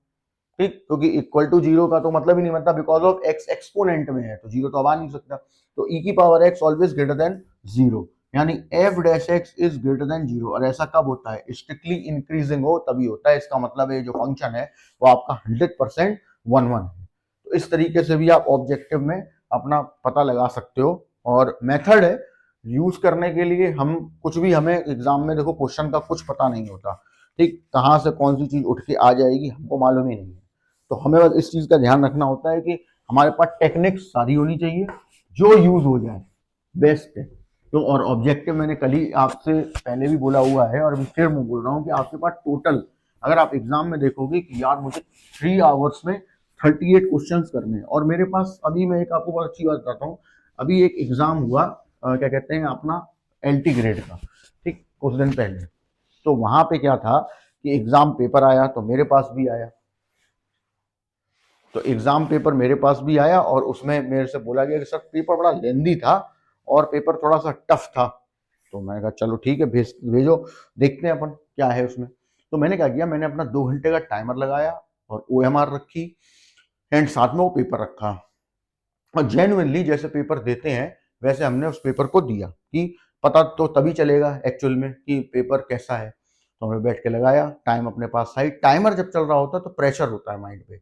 ठीक, क्योंकि इक्वल टू जीरो का तो मतलब ही नहीं, मतलब बिकॉज ऑफ x एक्सपोनेंट में है तो जीरो तो अब आ नहीं सकता, तो e की power x always greater than zero, यानी f dash x is greater than zero, और ऐसा कब होता है, स्ट्रिक्टली इंक्रीजिंग हो तभी होता है, इसका मतलब है जो फंक्शन है वो आपका 100% 1 1 है, तो इस तरीके से भी आप ऑब्जेक्टिव में अपना पता लगा सकते हो, और मेथड है यूज करने के लिए, हम कुछ भी, हमें एग्जाम में देखो क्वेश्चन का कुछ पता नहीं होता, ठीक, कहाँ से कौन सी चीज उठ के आ जाएगी हमको मालूम ही नहीं है, तो हमें बस इस चीज का ध्यान रखना होता है कि हमारे पास टेक्निक्स सारी होनी चाहिए जो यूज हो जाए, बेस्ट है, तो और ऑब्जेक्टिव मैंने कल ही आपसे पहले भी बोला हुआ है, और अभी फिर मैं बोल रहा हूँ कि आपके पास टोटल, अगर आप एग्जाम में देखोगे कि यार मुझे 3 आवर्स में 38 क्वेश्चंस करने हैं, और मेरे पास अभी मैं एक आपको बहुत अच्छी बात बताता हूँ, अभी एक एग्जाम हुआ, क्या कहते हैं अपना LT ग्रेड का, ठीक, कुछ दिन पहले, तो वहां पे क्या था कि एग्जाम पेपर आया, तो मेरे पास भी आया, तो एग्जाम पेपर मेरे पास भी आया, और उसमें मेरे से बोला गया कि सर पेपर बड़ा लेंदी था और पेपर थोड़ा सा टफ था, तो मैंने कहा चलो ठीक है, भेजो, देखते हैं अपन क्या है उसमें, तो मैंने क्या किया, मैंने अपना 2 घंटे का टाइमर लगाया और OMR रखी, एंड साथ में वो पेपर रखा, और जेन्युइनली जैसे पेपर देते हैं वैसे हमने उस पेपर को दिया, कि पता तो तभी चलेगा एक्चुअल में कि पेपर कैसा है, तो हमने बैठ के लगाया, टाइम अपने पास साइड, टाइमर जब चल रहा होता है तो प्रेशर होता है माइंड पे।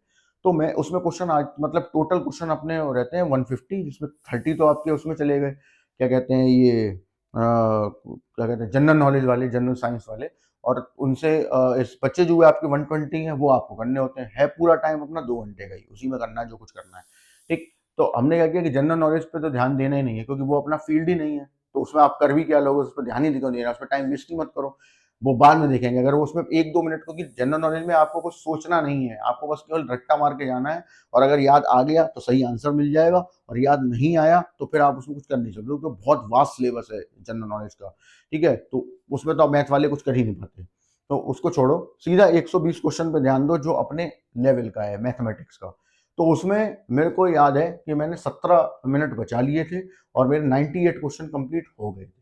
तो मैं उसमें क्वेश्चन आज मतलब टोटल क्वेश्चन अपने रहते हैं 150, जिसमें 30 तो आपके उसमें चले गए, क्या कहते हैं ये क्या कहते हैं जनरल नॉलेज वाले, जनरल साइंस वाले, और उनसे इस बच्चे जो आपके 120 हैं वो आपको करने होते हैं। है पूरा टाइम अपना 2 घंटे का ही, उसी में करना है जो कुछ करना है, ठीक। तो हमने क्या किया कि जनरल नॉलेज पे तो ध्यान देना ही नहीं है, क्योंकि वो अपना फील्ड ही नहीं है, तो उसमें आप कर भी क्या लोगे, उस पर ध्यान ही क्यों देना, उस पर टाइम वेस्ट ही मत करो, वो बाद में देखेंगे। अगर वो उसमें 1-2 मिनट, क्योंकि जनरल नॉलेज में आपको कुछ सोचना नहीं है, आपको बस केवल रट्टा मार के जाना है, और अगर याद आ गया तो सही आंसर मिल जाएगा, और याद नहीं आया तो फिर आप उसमें कुछ कर नहीं सकते, क्योंकि बहुत वास्ट सिलेबस है जनरल नॉलेज का, ठीक है। तो उसमें तो मैथ वाले कुछ कर ही नहीं पाते, तो उसको छोड़ो, सीधा 120 क्वेश्चन पे ध्यान दो जो अपने लेवल का है मैथमेटिक्स का। तो उसमें मेरे को याद है कि मैंने 17 मिनट बचा लिए थे और मेरे 98 क्वेश्चन कंप्लीट हो गए थे,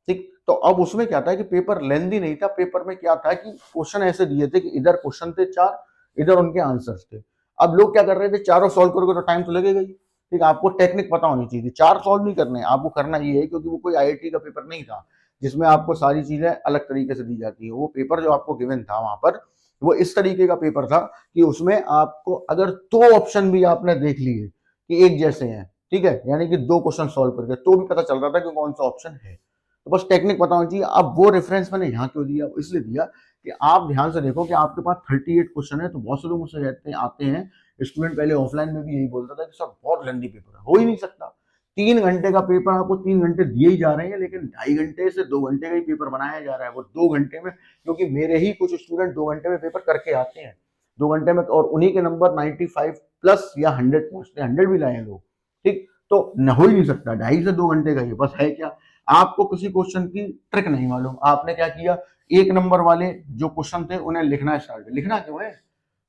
ठीक। तो अब उसमें क्या था कि पेपर लेंथी नहीं था, पेपर में क्या था कि क्वेश्चन ऐसे दिए थे कि इधर क्वेश्चन थे 4, इधर उनके आंसर्स थे। अब लोग क्या कर रहे थे, चारों सॉल्व करोगे तो टाइम तो लगेगा ही, ठीक। आपको टेक्निक पता होनी चाहिए, 4 सॉल्व नहीं करने, आपको करना ये है, क्योंकि वो कोई आईआईटी का पेपर नहीं था जिसमें आपको सारी चीजें अलग तरीके से दी जाती है। वो पेपर जो आपको गिवन था वहां पर, वो इस तरीके का पेपर था कि उसमें आपको अगर 2 ऑप्शन भी आपने देख लिए कि एक जैसे हैं, ठीक है, यानी कि 2 क्वेश्चन सॉल्व करके, तो भी पता चल रहा था कि कौन सा ऑप्शन है। तो बस टेक्निक पता होनी चाहिए। अब वो रेफरेंस मैंने यहाँ क्यों दिया, इसलिए दिया कि आप ध्यान से देखो कि आपके पास 38 क्वेश्चन है, तो बहुत से लोग मुझसे कहते हैं, आते हैं स्टूडेंट, पहले ऑफलाइन में भी यही बोलता था कि सर बहुत लेंथी पेपर है, हो ही नहीं सकता। 3 घंटे का पेपर आपको 3 घंटे दिए ही जा रहे हैं, लेकिन 2.5 घंटे से 2 घंटे का ही पेपर बनाया जा रहा है, वो 2 घंटे में, क्योंकि मेरे ही कुछ स्टूडेंट 2 घंटे में पेपर करके आते हैं, 2 घंटे में, और उन्हीं के नंबर 95 प्लस या 100 पहुंचते हैं, 100 भी लाए लोग, ठीक। तो न हो ही नहीं सकता, 2.5 से 2 घंटे का ही, बस है क्या, आपको किसी क्वेश्चन की ट्रिक नहीं मालूम, आपने क्या किया, 1 नंबर वाले जो क्वेश्चन थे उन्हें लिखना स्टार्ट कर। लिखना क्यों है,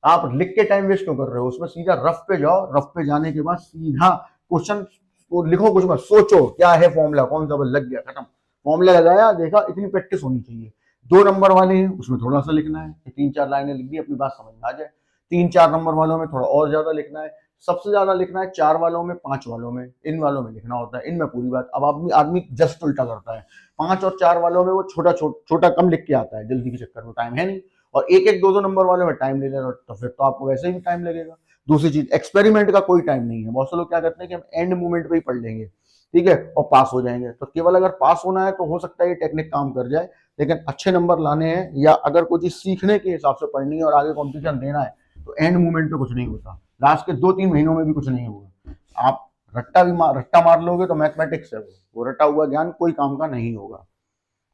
आप लिख के टाइम वेस्ट क्यों कर रहे हो, उसमें सीधा रफ पे जाओ, रफ पे जाने के बाद सीधा क्वेश्चन को लिखो, कुछ मत सोचो क्या है फॉर्मूला, कौन सा बल, लग गया, खत्म, फॉर्मूला लगाया, देखा, इतनी प्रैक्टिस होनी चाहिए। 2 नंबर वाले हैं उसमें थोड़ा सा लिखना है, 3-4 लाइनें लिख दी, अपनी बात समझ में आ जाए। 3-4 नंबर वालों में थोड़ा और ज्यादा लिखना है, सबसे ज्यादा लिखना है 4 वालों में, 5 वालों में, इन वालों में लिखना होता है, इनमें पूरी बात। अब आदमी आदमी जस्ट उल्टा करता है, 5 और 4 वालों में वो छोटा कम लिख के आता है, जल्दी के चक्कर में, टाइम है नहीं, और 1-1, 2-2 नंबर वालों में टाइम ले लेगा, तो फिर तो आपको वैसे ही टाइम लगेगा। दूसरी चीज, एक्सपेरिमेंट का कोई टाइम नहीं है, बहुत से लोग क्या करते हैं कि हम एंड मोमेंट पे ही पढ़ लेंगे, ठीक है, और पास हो जाएंगे। तो केवल अगर पास होना है तो हो सकता है ये टेक्निक काम कर जाए, लेकिन अच्छे नंबर लाने हैं या अगर कोई चीज सीखने के हिसाब से पढ़नी है और आगे कॉम्पिटिशन देना है, तो एंड मोमेंट पे कुछ नहीं होता, लास्ट के 2-3 महीनों में भी कुछ नहीं होगा। आप रट्टा मार लोगे तो मैथमेटिक्स है, वो रटा हुआ ज्ञान कोई काम का नहीं होगा।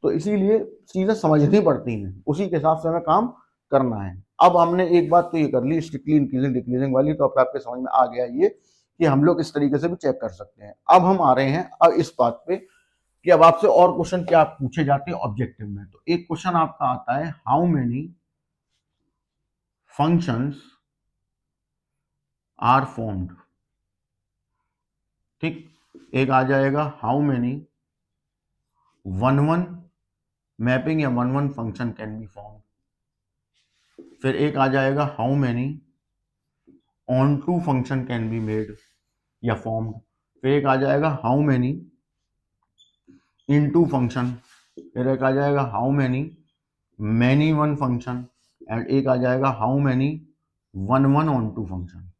तो इसीलिए चीजें समझनी पड़ती हैं, उसी के हिसाब से हमें काम करना है। अब हमने एक बात तो ये कर ली स्ट्रिक्टली इंक्रीजिंग डिक्रीजिंग वाली, तो अब आपके समझ में आ गया ये कि हम लोग इस तरीके से भी चेक कर सकते हैं। अब हम आ रहे हैं अब इस बात पे कि अब आपसे और क्वेश्चन क्या पूछे जाते हैं ऑब्जेक्टिव में। तो एक क्वेश्चन आपका आता है, how many functions are formed, ठीक। एक आ जाएगा, हाउ मेनी 1-1 मैपिंग या 1-1 फंक्शन कैन बी फॉर्म्ड। फिर एक आ जाएगा, how many onto function can be made या फॉर्म्ड। फिर एक आ जाएगा, हाउ मेनी इनटू फंक्शन। फिर एक आ जाएगा, how many one function. And एक आ जाएगा, how many 1-1 onto function.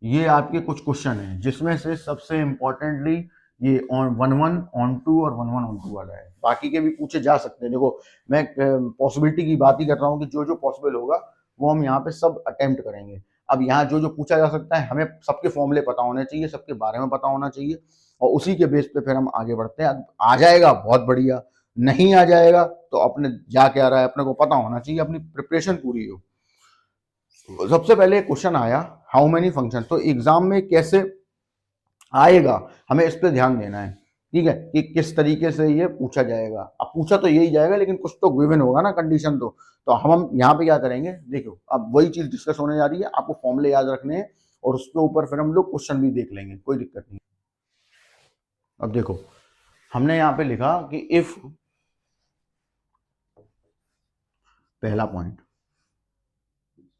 ये आपके कुछ क्वेश्चन हैं जिसमें से सबसे इंपॉर्टेंटली ये 1-1 ऑन टू और 1-1 ऑन टू वाला है। बाकी के भी पूछे जा सकते हैं, देखो मैं पॉसिबिलिटी की बात ही कर रहा हूँ कि जो जो पॉसिबल होगा वो हम यहाँ पे सब अटेम्प्ट करेंगे। अब यहाँ जो जो पूछा जा सकता है हमें सबके फॉर्मूले पता होने चाहिए, सबके बारे में पता होना चाहिए, और उसी के बेस पे फिर हम आगे बढ़ते हैं। आ जाएगा बहुत बढ़िया, नहीं आ जाएगा तो अपने जा क्या रहा है अपने को पता होना चाहिए, अपनी प्रिपरेशन पूरी हो। सबसे पहले क्वेश्चन आया, हाउ मेनी फंक्शन, तो एग्जाम में कैसे आएगा हमें इस पे ध्यान देना है, ठीक है, कि किस तरीके से ये पूछा जाएगा। अब पूछा तो यही जाएगा लेकिन कुछ तो गिवन होगा ना कंडीशन, तो हम यहाँ पे क्या करेंगे, देखो अब वही चीज डिस्कस होने जा रही है, आपको फॉर्मूले याद रखने हैं और उसके ऊपर फिर हम लोग क्वेश्चन भी देख लेंगे, कोई दिक्कत नहीं। अब देखो हमने यहाँ पे लिखा कि इफ, पहला point,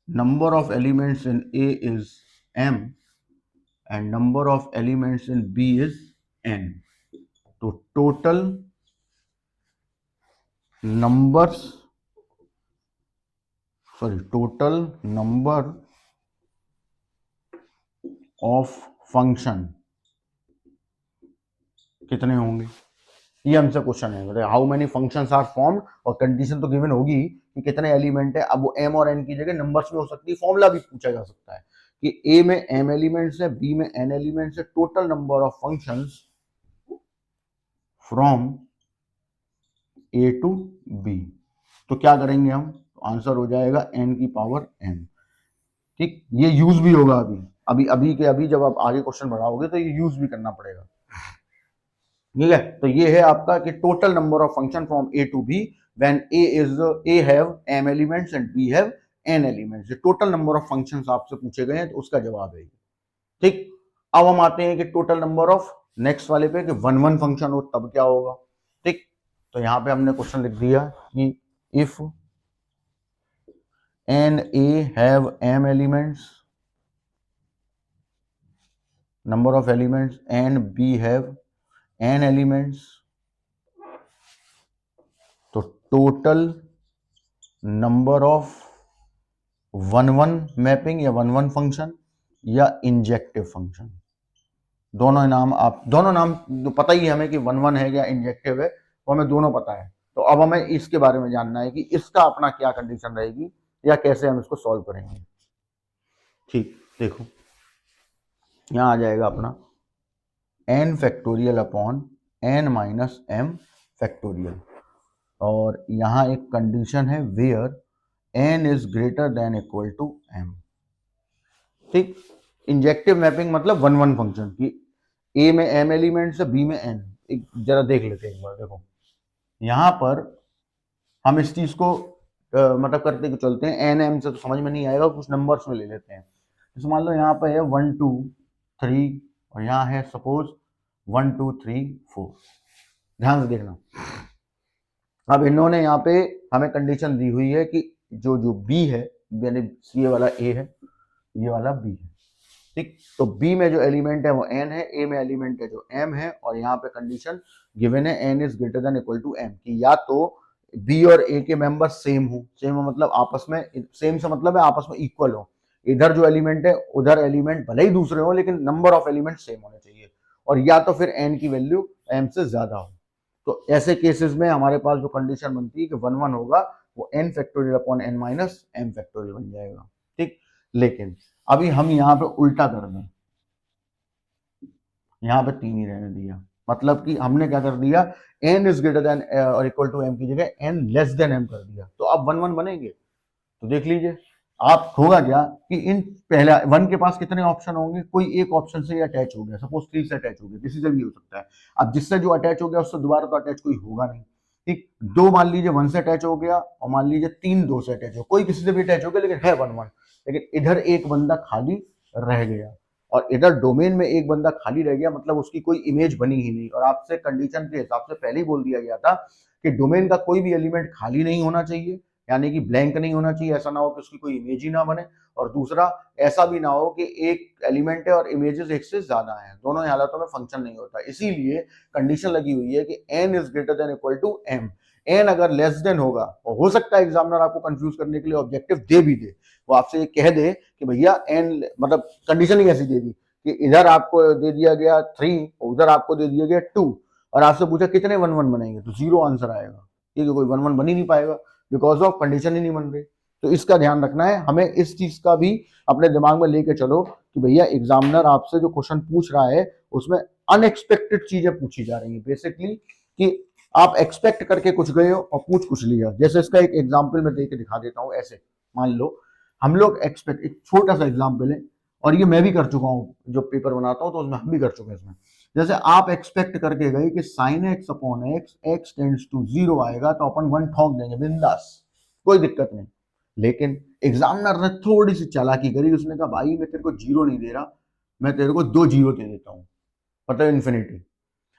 number of elements in A is m and number of elements in B is n. तो total numbers sorry total number of function कितने होंगे, ये हमसे क्वेश्चन है। How many functions are formed, और कंडीशन तो given होगी कि कितने एलिमेंट है। अब वो m और n की जगह नंबर्स में हो सकती है, फॉर्मूला भी पूछा जा सकता है कि a में m एलिमेंट्स है, b में n एलिमेंट्स है, total number of functions from a to b। तो क्या करेंगे हम, आंसर हो जाएगा n की पावर m। ठीक, ये यूज भी होगा अभी अभी अभी के अभी जब आप आगे क्वेश्चन बढ़ाओगे तो ये यूज भी करना पड़ेगा। ठीक है, तो ये है आपका कि total number of function from A to B when A have m elements and b have n elements. Total number of functions आपसे पूछे गए हैं तो उसका जवाब है। ठीक, अब हम आते हैं कि टोटल नंबर ऑफ नेक्स्ट वाले पे कि वन वन फंक्शन हो तब क्या होगा। ठीक, तो यहां पे हमने क्वेश्चन लिख दिया कि if n A have m elements, number of elements and b have n elements, तो total number of one one mapping या वन वन फंक्शन या इंजेक्टिव फंक्शन, दोनों नाम आप दोनों नाम पता ही है हमें कि वन वन है या इंजेक्टिव है, वो हमें दोनों पता है। तो अब हमें इसके बारे में जानना है कि इसका अपना क्या कंडीशन रहेगी या कैसे हम इसको सॉल्व करेंगे। ठीक, देखो यहां आ जाएगा अपना n factorial upon n minus m factorial, और यहां एक कंडीशन है where n is greater than equal to m। ठीक, इंजेक्टिव मैपिंग मतलब वन वन फंक्शन की a में m एलिमेंट्स है, b में n। एक जरा देख लेते हैं एक बार, देखो यहां पर हम इस चीज को मतलब करते चलते हैं, एन एम से तो समझ में नहीं आएगा, कुछ नंबर्स में ले लेते हैं। जैसे मान लो यहाँ पे है 1 2 3 और यहाँ है सपोज 1 2 3 4। ध्यान से देखना, अब इन्होंने यहाँ पे हमें कंडीशन दी हुई है कि जो जो बी है, यानी ये वाला ए है, ये वाला बी है। ठीक, तो बी में जो एलिमेंट है वो एन है, ए में एलिमेंट है जो एम है, और यहाँ पे कंडीशन गिवन है n is greater than equal to m, कि या तो बी और ए के मेंबर सेम हो, सेम मतलब आपस में, सेम से मतलब है आपस में इक्वल हो, इधर जो एलिमेंट है उधर एलिमेंट भले ही दूसरे हो लेकिन नंबर ऑफ एलिमेंट सेम होने चाहिए, और या तो फिर एन की वैल्यू एम से ज्यादा हो। तो ऐसे केसेस में हमारे पास जो कंडीशन बनती है कि वन वन होगा वो n factorial upon n minus m factorial बन जाएगा। ठीक, लेकिन अभी हम यहाँ पे उल्टा कर दें, यहाँ पे 3 ही रहने दिया, मतलब कि हमने क्या कर दिया, n इज ग्रेटर देन और इक्वल टू m की जगह n लेस देन m कर दिया, तो अब वन वन बनेंगे। तो देख लीजिए आप, होगा क्या कि इन पहला वन के पास कितने ऑप्शन होंगे, कोई एक ऑप्शन से अटैच हो गया, सपोज 3 से अटैच हो गया, किसी से भी हो सकता है। अब जिससे जो अटैच हो गया उससे दोबारा तो अटैच कोई होगा नहीं। ठीक, दो मान लीजिए 1 से अटैच हो गया, और मान लीजिए 3 2 से अटैच हो, कोई किसी से भी अटैच हो गया लेकिन है वन वन, लेकिन इधर एक बंदा खाली रह गया और इधर डोमेन में एक बंदा खाली रह गया, मतलब उसकी कोई इमेज बनी ही नहीं। और आपसे कंडीशन के हिसाब से पहले ही बोल दिया गया था कि डोमेन का कोई भी एलिमेंट खाली नहीं होना चाहिए, यानी कि ब्लैंक नहीं होना चाहिए, ऐसा ना हो कि उसकी कोई इमेज ही ना बने, और दूसरा ऐसा भी ना हो कि एक एलिमेंट है और इमेजेस एक से ज्यादा हैं, दोनों ही हालातों में फंक्शन नहीं होता। इसीलिए कंडीशन लगी हुई है कि n is greater than equal to m। n अगर लेस देन होगा, और हो सकता है एग्जामिनर आपको कंफ्यूज करने के लिए ऑब्जेक्टिव दे भी दे, वो आपसे ये कह दे कि भैया n, मतलब कंडीशन ही ऐसी दे दी कि इधर आपको दे दिया गया 3 उधर आपको दे दिया गया 2, और आपसे पूछा कितने वन वन बनेंगे, तो 0 आंसर आएगा। ठीक है, कोई वन वन बन ही नहीं पाएगा बिकॉज ऑफ कंडीशन ही नहीं बन रही। तो इसका ध्यान रखना है हमें, इस चीज का भी अपने दिमाग में लेके चलो कि भैया एग्जामिनर आपसे जो क्वेश्चन पूछ रहा है उसमें अनएक्सपेक्टेड चीजें पूछी जा रही है बेसिकली, कि आप एक्सपेक्ट करके कुछ गए हो और पूछ कुछ लिया। जैसे इसका एक एग्जाम्पल मैं देके दिखा देता हूँ। ऐसे मान लो हम लोग एक्सपेक्ट, एक छोटा सा एग्जाम्पल है और ये मैं भी कर चुका हूँ, जो पेपर बनाता हूँ तो उसमें हम भी कर चुके हैं इसमें। जैसे आप एक्सपेक्ट करके गए कि sine x upon x, x tends to 0 आएगा तो अपन 1 ठोक देंगे बिंदास, कोई दिक्कत नहीं। लेकिन एग्जामिनर ने थोड़ी सी चालाकी करी, उसने कहा भाई मैं तेरे को 0 नहीं दे रहा, मैं तेरे को 2 0 दे देता हूँ, मतलब इन्फिनिटी।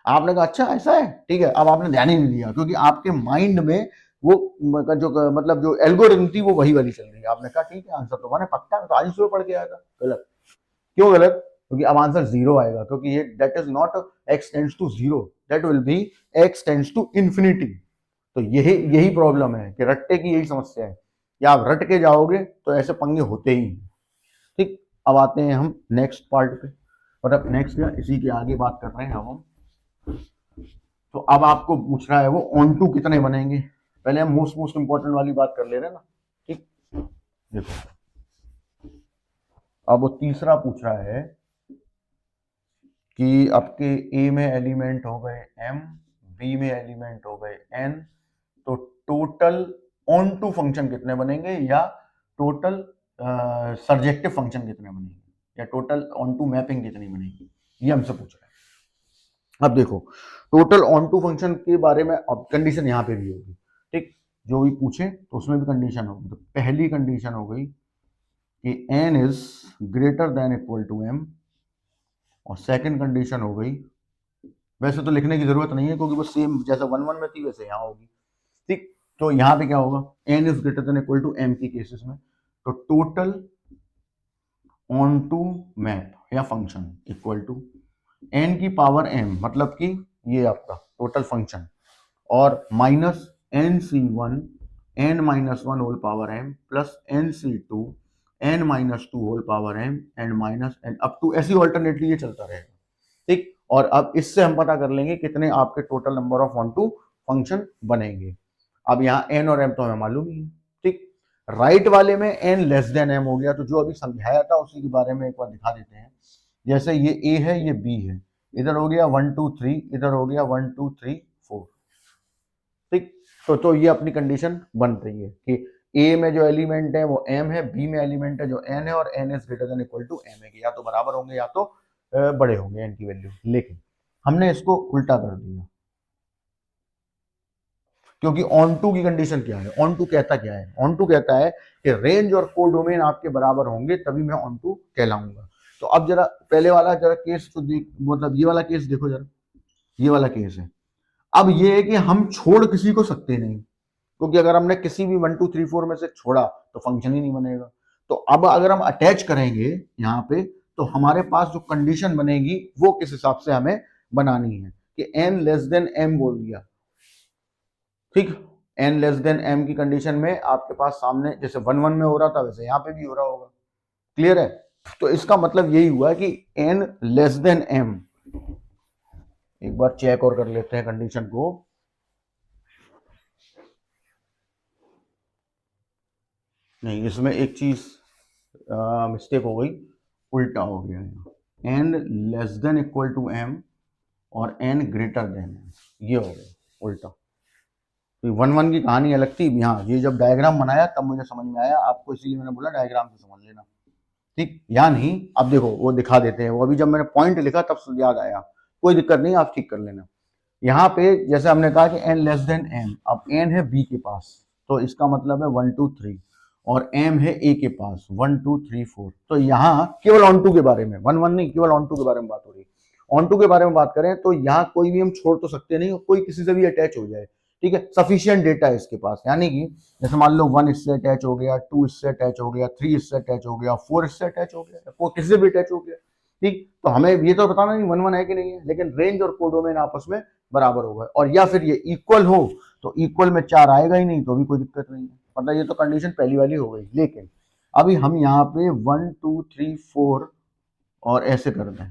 आपने कहा अच्छा ऐसा है, ठीक है। अब आपने ध्यान ही नहीं दिया क्योंकि आपके माइंड में वो जो मतलब जो एल्गोरिथम थी वो वही वाली चल रही है। आपने कहा ठीक है आंसर तो मैंने पक्का है, तो आज सुबह पढ़ के आया था। गलत। क्यों गलत? क्योंकि अब आंसर 0 आएगा, क्योंकि ये that is not x tends to 0, that will be x tends to infinity. तो यही यही प्रॉब्लम है कि रट्टे की यही समस्या है या आप रट के जाओगे तो ऐसे पंगे होते ही हैं। ठीक, अब आते हैं हम नेक्स्ट पार्ट पे, और अब नेक्स्ट इसी के आगे बात कर रहे हैं हम। तो अब आपको पूछ रहा है वो ऑन टू कितने बनेंगे। पहले हम मोस्ट इंपॉर्टेंट वाली बात कर ले रहे हैं ना। ठीक, देखो अब वो तीसरा पूछ रहा है कि आपके ए में एलिमेंट हो गए m, बी में एलिमेंट हो गए n, तो टोटल ऑन टू फंक्शन कितने बनेंगे, या टोटल सर्जेक्टिव फंक्शन कितने बनेंगे, या टोटल ऑन टू मैपिंग कितनी बनेगी, ये हमसे पूछ रहा है। अब देखो टोटल ऑन टू फंक्शन के बारे में अब कंडीशन यहाँ पे भी होगी। ठीक, जो भी पूछे तो उसमें भी कंडीशन होगी। तो पहली कंडीशन हो गई कि n is greater than equal to m, और सेकंड कंडीशन हो गई, वैसे तो लिखने की जरूरत नहीं है क्योंकि वो सेम जैसा 1 1 में थी वैसे यहाँ होगी। ठीक, तो यहाँ पे क्या होगा, n is greater than equal to m की केसेस में, तो टोटल ऑन टू मैप या फंक्शन इक्वल टू n की पावर m, मतलब कि ये आपका टोटल फंक्शन, और minus nc1 n minus one whole power m plus nc2 n minus two whole power m and minus n up to, ऐसी alternately ये चलता रहेगा। ठीक, और अब इससे हम पता कर लेंगे कितने आपके total number of onto function बनेंगे। अब यहाँ n और m तो हमें मालूम ही है। ठीक, राइट वाले में n लेस देन m हो गया, तो जो अभी समझाया था उसी के बारे में एक बार दिखा देते हैं। जैसे ये a है, ये b है, इधर हो गया 1 2 3, इधर हो गया 1 2 3 4। ठीक, तो ये अपनी कंडीशन बन रही है कि ए में जो एलिमेंट है वो m है, बी में एलिमेंट है जो n है, और n is greater than equal to m है, कि या तो बराबर होंगे या तो बड़े होंगे n की वैल्यू। लेकिन हमने इसको उल्टा कर दिया, क्योंकि ऑन टू की कंडीशन क्या है, ऑन टू कहता क्या है, ऑन टू कहता है कि रेंज और कोडोमेन आपके बराबर होंगे तभी मैं ऑन टू कहलाऊंगा। तो अब जरा पहले वाला जरा केस तो देख, मतलब ये वाला केस देखो जरा, ये वाला केस है। अब ये है कि हम छोड़ किसी को सकते नहीं, क्योंकि अगर हमने किसी भी 1 2 3 4 में से छोड़ा तो फंक्शन ही नहीं बनेगा। तो अब अगर हम अटैच करेंगे यहाँ पे, तो हमारे पास जो कंडीशन बनेगी वो किस हिसाब से हमें बनानी है कि n लेस देन m बोल दिया। ठीक, n लेस देन m की कंडीशन में आपके पास सामने जैसे 1 1 में हो रहा था वैसे यहाँ पे भी हो रहा होगा। क्लियर है? तो इसका मतलब यही हुआ कि n लेस देन m, एक बार चेक और कर लेते हैं कंडीशन को। नहीं, इसमें एक चीज मिस्टेक हो गई, उल्टा हो गया है, n less than equal to m और n ग्रेटर देन m, ये हो गया उल्टा। तो 1 1 की कहानी अलग थी। यहाँ ये जब डायग्राम बनाया तब मुझे समझ में आया, आपको इसीलिए मैंने बोला डायग्राम से समझ लेना। ठीक, या नहीं, अब देखो वो दिखा देते हैं, वो अभी जब मैंने पॉइंट लिखा तब याद आया, कोई दिक्कत नहीं, आप ठीक कर लेना। यहाँ पे जैसे हमने कहा कि n लेस देन m, अब n है b के पास, तो इसका मतलब है 1 2 3, और m है a के पास 1 2 3 4। तो यहाँ केवल ऑन टू के बारे में, 1 1 नहीं, केवल ऑन टू के बारे में बात हो रही है। ऑन टू के बारे में बात करें तो यहाँ कोई भी हम छोड़ तो सकते नहीं, कोई किसी से भी अटैच हो जाए। ठीक है, सफिशियंट डेटा है इसके पास, यानी कि जैसे मान लो 1 इससे अटैच हो गया, 2 इससे अटैच हो गया, 3 इससे अटैच हो गया, 4 इससे अटैच हो गया, 4 किसी से भी अटैच हो गया। ठीक, तो हमें ये तो बताना नहीं 1 1 है कि नहीं है, लेकिन रेंज और कोडोमेन आपस में बराबर होगा, और या फिर ये इक्वल हो, तो इक्वल में 4 आएगा ही नहीं तो भी कोई दिक्कत नहीं है। मतलब ये तो कंडीशन पहली वाली हो गई। लेकिन अभी हम यहाँ पे 1 2 3 4 और ऐसे कर दें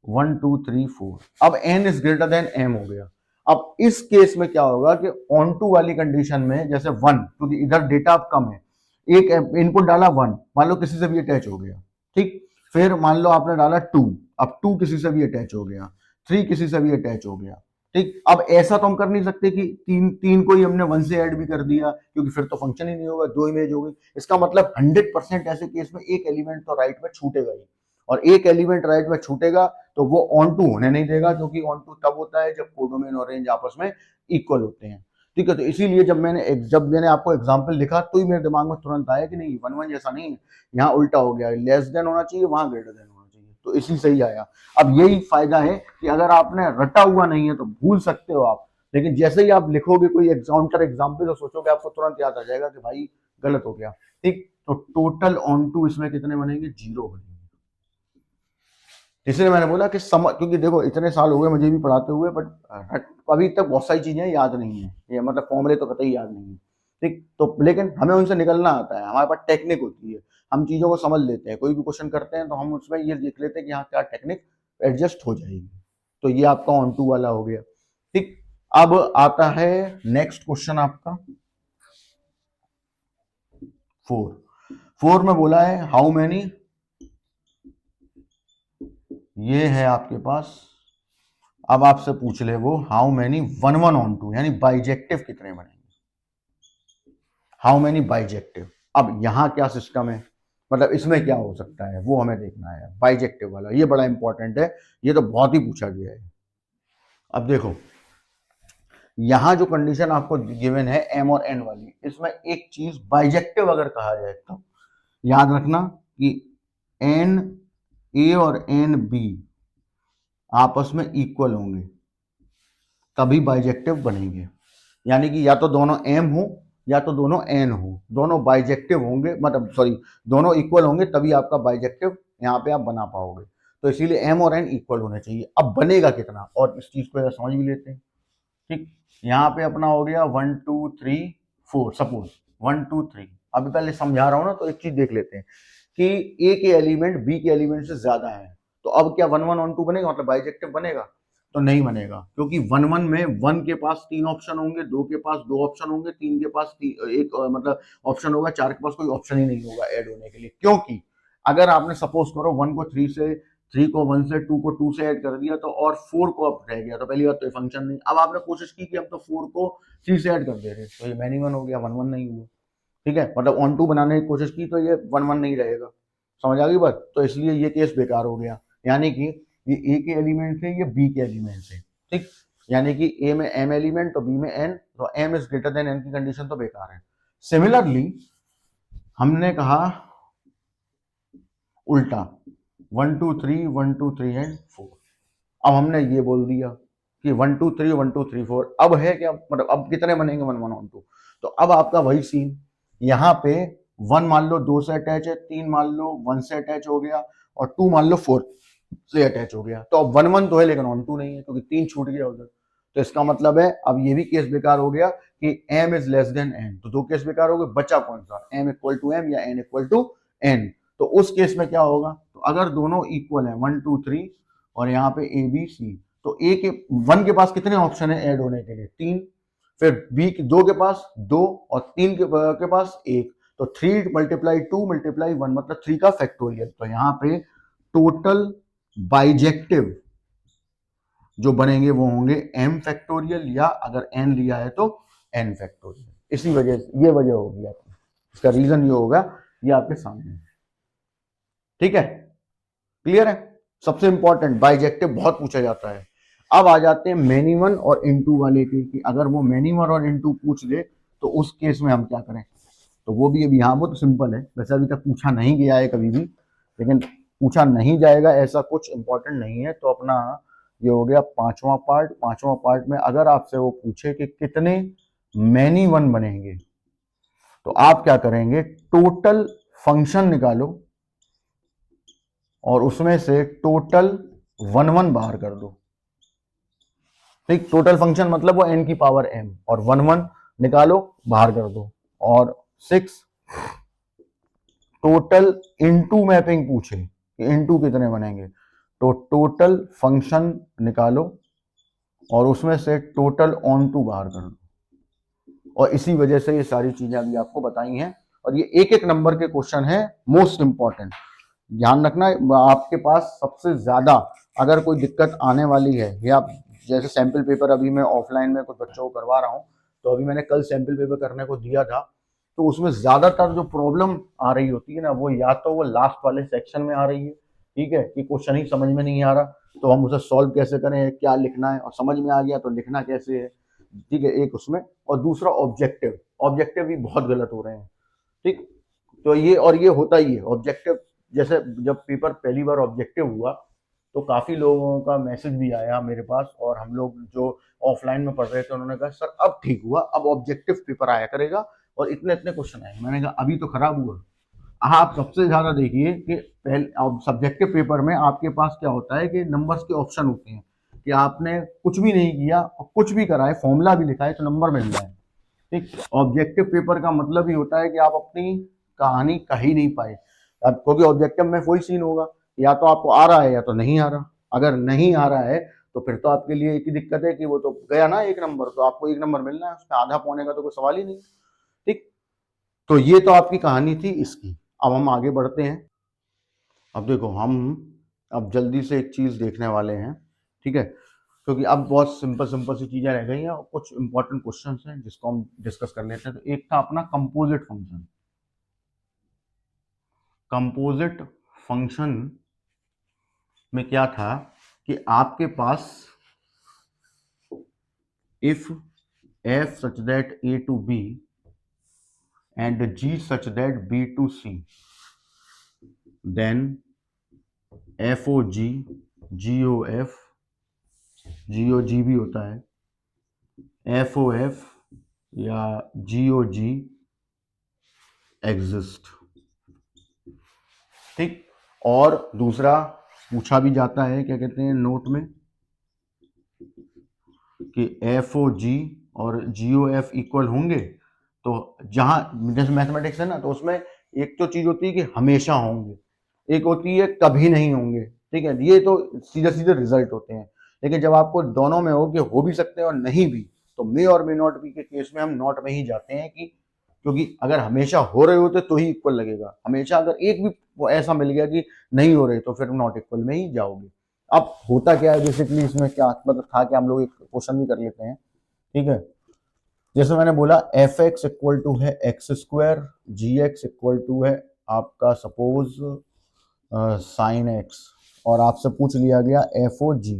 1 2 3 4, अब n is greater than m हो गया। अब इस केस में क्या होगा कि ऑन टू वाली कंडीशन में जैसे 1, क्योंकि इधर डेटा अब कम है, एक इनपुट डाला 1, मान लो किसी से भी अटैच हो गया। ठीक, फिर मान लो आपने डाला 2, अब 2 किसी से भी अटैच हो गया, 3 किसी से भी अटैच हो गया। ठीक, अब ऐसा तो हम कर नहीं सकते कि तीन को ही हमने 1 से ऐड भी कर दिया, क्योंकि फिर तो फंक्शन ही नहीं होगा, 2 इमेज हो गई। इसका मतलब 100% ऐसे केस में एक एलिमेंट तो राइट में छूटेगा ही, और एक एलिमेंट राइट में छूटेगा तो वो ऑन टू होने नहीं देगा, क्योंकि ऑन टू तब होता है जब कोडोमेन और रेंज आपस में इक्वल होते हैं। ठीक है, तो इसीलिए जब मैंने आपको एग्जांपल लिखा तो ही मेरे दिमाग में तुरंत आया कि नहीं 1 1 जैसा नहीं है, यहाँ उल्टा हो गया, लेस देन होना चाहिए, वहां ग्रेटर देन होना चाहिए, तो इसी सही आया। अब यही फायदा है कि अगर आपने रटा हुआ नहीं है तो भूल सकते हो आप, लेकिन जैसे ही आप लिखोगे कोई एग्जाम्पल तो सोचोगे आपको तुरंत याद आ जाएगा कि भाई गलत हो गया। ठीक, तो टोटल ऑन टू इसमें कितने बनेंगे, 0 बनेंगे। इसलिए मैंने बोला कि समझ, क्योंकि देखो इतने साल हो गए मुझे भी पढ़ाते हुए, बट अभी तक बहुत सारी चीजें याद नहीं है, ये मतलब फॉर्मूले तो कतई याद नहीं है। ठीक, तो लेकिन हमें उनसे निकलना आता है, हमारे पास टेक्निक होती है, हम चीज़ों को समझ लेते हैं, कोई भी क्वेश्चन करते हैं तो हम उसमें ये देख लेते हैं कि हाँ क्या टेक्निक एडजस्ट हो जाएगी। तो ये आपका ऑन टू वाला हो गया। ठीक, अब आता है नेक्स्ट क्वेश्चन आपका 4 में बोला है हाउ मैनी, ये है आपके पास, अब आपसे पूछ ले वो हाउ मैनी 1 1 ऑन टू, यानी बाइजेक्टिव कितने बनेंगे, हाउ मैनी बाइजेक्टिव। अब यहां क्या सिस्टम है, मतलब इसमें क्या हो सकता है वो हमें देखना है, बाइजेक्टिव वाला ये बड़ा इंपॉर्टेंट है, ये तो बहुत ही पूछा गया है। अब देखो यहां जो कंडीशन आपको गिवन है एम और एन वाली, इसमें एक चीज बाइजेक्टिव अगर कहा जाए तो याद रखना कि एन ए और एन बी आपस में इक्वल होंगे तभी बाइजेक्टिव बनेंगे, यानी कि या तो दोनों एम हो या तो दोनों एन हो, दोनों बाइजेक्टिव होंगे, मतलब सॉरी दोनों इक्वल होंगे तभी आपका बाइजेक्टिव यहाँ पे आप बना पाओगे। तो इसीलिए एम और एन इक्वल होने चाहिए। अब बनेगा कितना, और इस चीज को समझ भी लेते हैं। ठीक, यहाँ पे अपना हो गया 1 2 3 4, सपोज 1 2 3। अभी पहले समझा रहा हूँ ना, तो एक चीज देख लेते हैं कि ए के एलिमेंट बी के एलिमेंट से ज्यादा है, तो अब क्या 1 1 ऑन 2 बनेगा, मतलब बाइजेक्टिव बनेगा? तो नहीं बनेगा, क्योंकि 1 1 में 1 के पास 3 ऑप्शन होंगे, 2 के पास 2 ऑप्शन होंगे, 3 के पास एक मतलब ऑप्शन होगा, 4 के पास कोई ऑप्शन ही नहीं होगा ऐड होने के लिए। क्योंकि अगर आपने सपोज करो 1 को 3 से, 3 को 1 से, 2 को 2 से ऐड कर दिया तो और 4 को अब रह गया, तो पहली बात तो ये फंक्शन नहीं। अब आपने कोशिश की कि हम तो 4 को 3 से ऐड कर दे रहे, तो ये मैनी 1 हो गया, 1 1 नहीं हुआ। ठीक है, मतलब ऑन टू बनाने की कोशिश की तो ये 1 1 नहीं रहेगा। समझ आ गई बात? तो इसलिए ये केस बेकार हो गया, यानी कि ये ए के एलिमेंट है, ये बी के एलिमेंट है। ठीक, यानी कि ए में एम एलिमेंट तो बी में एन, तो m is greater than n की कंडीशन तो बेकार है। सिमिलरली हमने कहा उल्टा 1 2 3 1 2 3 एंड 4। अब हमने ये बोल दिया कि 1 2 3 1 2 3 4, अब है क्या, मतलब अब कितने बनेंगे 1 1 ऑन 2? तो अब आपका वही सीन, यहाँ पे 1 मान लो 2 से अटैच है, 3 मान लो 1 से अटैच हो गया, और 2 मान लो 4 से अटैच हो गया। तो अब 1 1 तो है लेकिन ऑन 2 नहीं है, क्योंकि 3 छूट गया उधर। तो इसका मतलब है अब ये भी केस बेकार हो गया कि m is less then n, तो 2 केस बेकार हो गए, बचा कौन सा, m इक्वल टू m या n इक्वल टू n। तो उस केस में क्या होगा, तो अगर दोनों इक्वल है 1 2 3 और यहाँ पे ए बी सी, तो ए के 1 के पास कितने ऑप्शन है ऐड होने के लिए, 3, फिर बी 2 के पास 2 और 3 के पास 1, तो 3 मल्टीप्लाई 2 मल्टीप्लाई 1 मतलब 3 का फैक्टोरियल। तो यहाँ पे टोटल बाइजेक्टिव जो बनेंगे वो होंगे m फैक्टोरियल, या अगर n लिया है तो n फैक्टोरियल। इसी वजह से ये वजह होगी आपकी, इसका रीजन ये होगा, ये आपके सामने है। ठीक है, क्लियर है? सबसे इंपॉर्टेंट बाइजेक्टिव बहुत पूछा जाता है। अब आ जाते हैं मैनी वन और इनटू वाले के, कि अगर वो मैनी वन और इनटू पूछ दे तो उस केस में हम क्या करें। तो वो भी अभी, हाँ वो तो सिंपल है, वैसे अभी तक पूछा नहीं गया है कभी भी, लेकिन पूछा नहीं जाएगा ऐसा कुछ इंपॉर्टेंट नहीं है। तो अपना ये हो गया पांचवा पार्ट। पांचवा पार्ट में अगर आपसे वो पूछे कि कितने मैनी वन बनेंगे, तो आप क्या करेंगे, टोटल फंक्शन निकालो और उसमें से टोटल 1 1 बाहर कर दो। ठीक, टोटल फंक्शन मतलब वो n की पावर m, और 1 1 निकालो बाहर कर दो। और 6 टोटल इनटू मैपिंग पूछे कि इनटू कितने बनेंगे, तो टोटल फंक्शन निकालो और उसमें से टोटल ऑन टू बाहर कर दो। और इसी वजह से ये सारी चीजें अभी आपको बताई हैं, और ये एक एक नंबर के क्वेश्चन है, मोस्ट इंपॉर्टेंट। ध्यान रखना आपके पास सबसे ज्यादा अगर कोई दिक्कत आने वाली है, या जैसे सैंपल पेपर अभी मैं ऑफलाइन में कुछ बच्चों को करवा रहा हूँ, तो अभी मैंने कल सैंपल पेपर करने को दिया था, तो उसमें ज्यादातर जो प्रॉब्लम आ रही होती है ना, वो या तो वो लास्ट वाले सेक्शन में आ रही है, ठीक है, कि क्वेश्चन ही समझ में नहीं आ रहा, तो हम उसे सॉल्व कैसे करें, क्या लिखना है, और समझ में आ गया तो लिखना कैसे है। ठीक है, एक उसमें, और दूसरा ऑब्जेक्टिव, ऑब्जेक्टिव भी बहुत गलत हो रहे हैं। ठीक, तो ये, और ये होता ही है ऑब्जेक्टिव, जैसे जब पेपर पहली बार ऑब्जेक्टिव हुआ तो काफी लोगों का मैसेज भी आया मेरे पास, और हम लोग जो ऑफलाइन में पढ़ रहे थे उन्होंने कहा सर अब ठीक हुआ, अब ऑब्जेक्टिव पेपर आया करेगा और इतने इतने क्वेश्चन आए। मैंने कहा अभी तो खराब हुआ। आप सबसे ज्यादा देखिए कि पहले सब्जेक्टिव पेपर में आपके पास क्या होता है कि नंबर्स के ऑप्शन होते हैं, कि आपने कुछ भी नहीं किया और कुछ भी करा है, फॉर्मूला भी लिखा है तो नंबर मिल रहा है। ठीक, ऑब्जेक्टिव पेपर का मतलब ही होता है कि आप अपनी कहानी कह ही नहीं पाए। अब क्योंकि ऑब्जेक्टिव में वही सीन होगा, या तो आपको आ रहा है या तो नहीं आ रहा। अगर नहीं आ रहा है तो फिर तो आपके लिए एक ही दिक्कत है कि वो तो गया ना एक नंबर, तो आपको एक नंबर मिलना है, उसमें आधा पौने का तो कोई सवाल ही नहीं। ठीक, तो ये तो आपकी कहानी थी इसकी। अब हम आगे बढ़ते हैं। अब देखो हम अब जल्दी से एक चीज देखने वाले हैं, ठीक है, क्योंकि अब बहुत सिंपल सिंपल सी चीजें रह गई हैं और कुछ इंपॉर्टेंट क्वेश्चंस हैं जिसको हम डिस्कस कर लेते हैं। तो एक था अपना कंपोजिट फंक्शन। कंपोजिट फंक्शन में क्या था कि आपके पास if f such that a to b and g such that b to c, then fog gof, gog भी होता है, fof या gog एग्जिस्ट। ठीक, और दूसरा पूछा भी जाता है, क्या कहते हैं नोट में, कि FOG और GOF इक्वल होंगे। तो जहां जैसे मैथमेटिक्स है ना, तो उसमें एक तो चीज होती है कि हमेशा होंगे, एक होती है कभी नहीं होंगे। ठीक है, ये तो सीधे सीधे रिजल्ट होते हैं। लेकिन जब आपको दोनों में हो कि हो भी सकते हैं और नहीं भी, तो मे और मे नॉट बी के केस में हम नॉट में ही जाते हैं, कि क्योंकि अगर हमेशा हो रहे होते तो ही इक्वल लगेगा, हमेशा अगर एक भी ऐसा मिल गया कि नहीं हो रहे तो फिर नॉट इक्वल में ही जाओगे। अब होता क्या है बेसिकली, इसमें क्या मतलब था कि हम लोग एक क्वेश्चन भी कर लेते हैं। ठीक है, जैसे मैंने बोला एफ एक्स इक्वल टू है x square, g x equal to है आपका सपोज साइन एक्स, और आपसे पूछ लिया गया एफ ओ जी,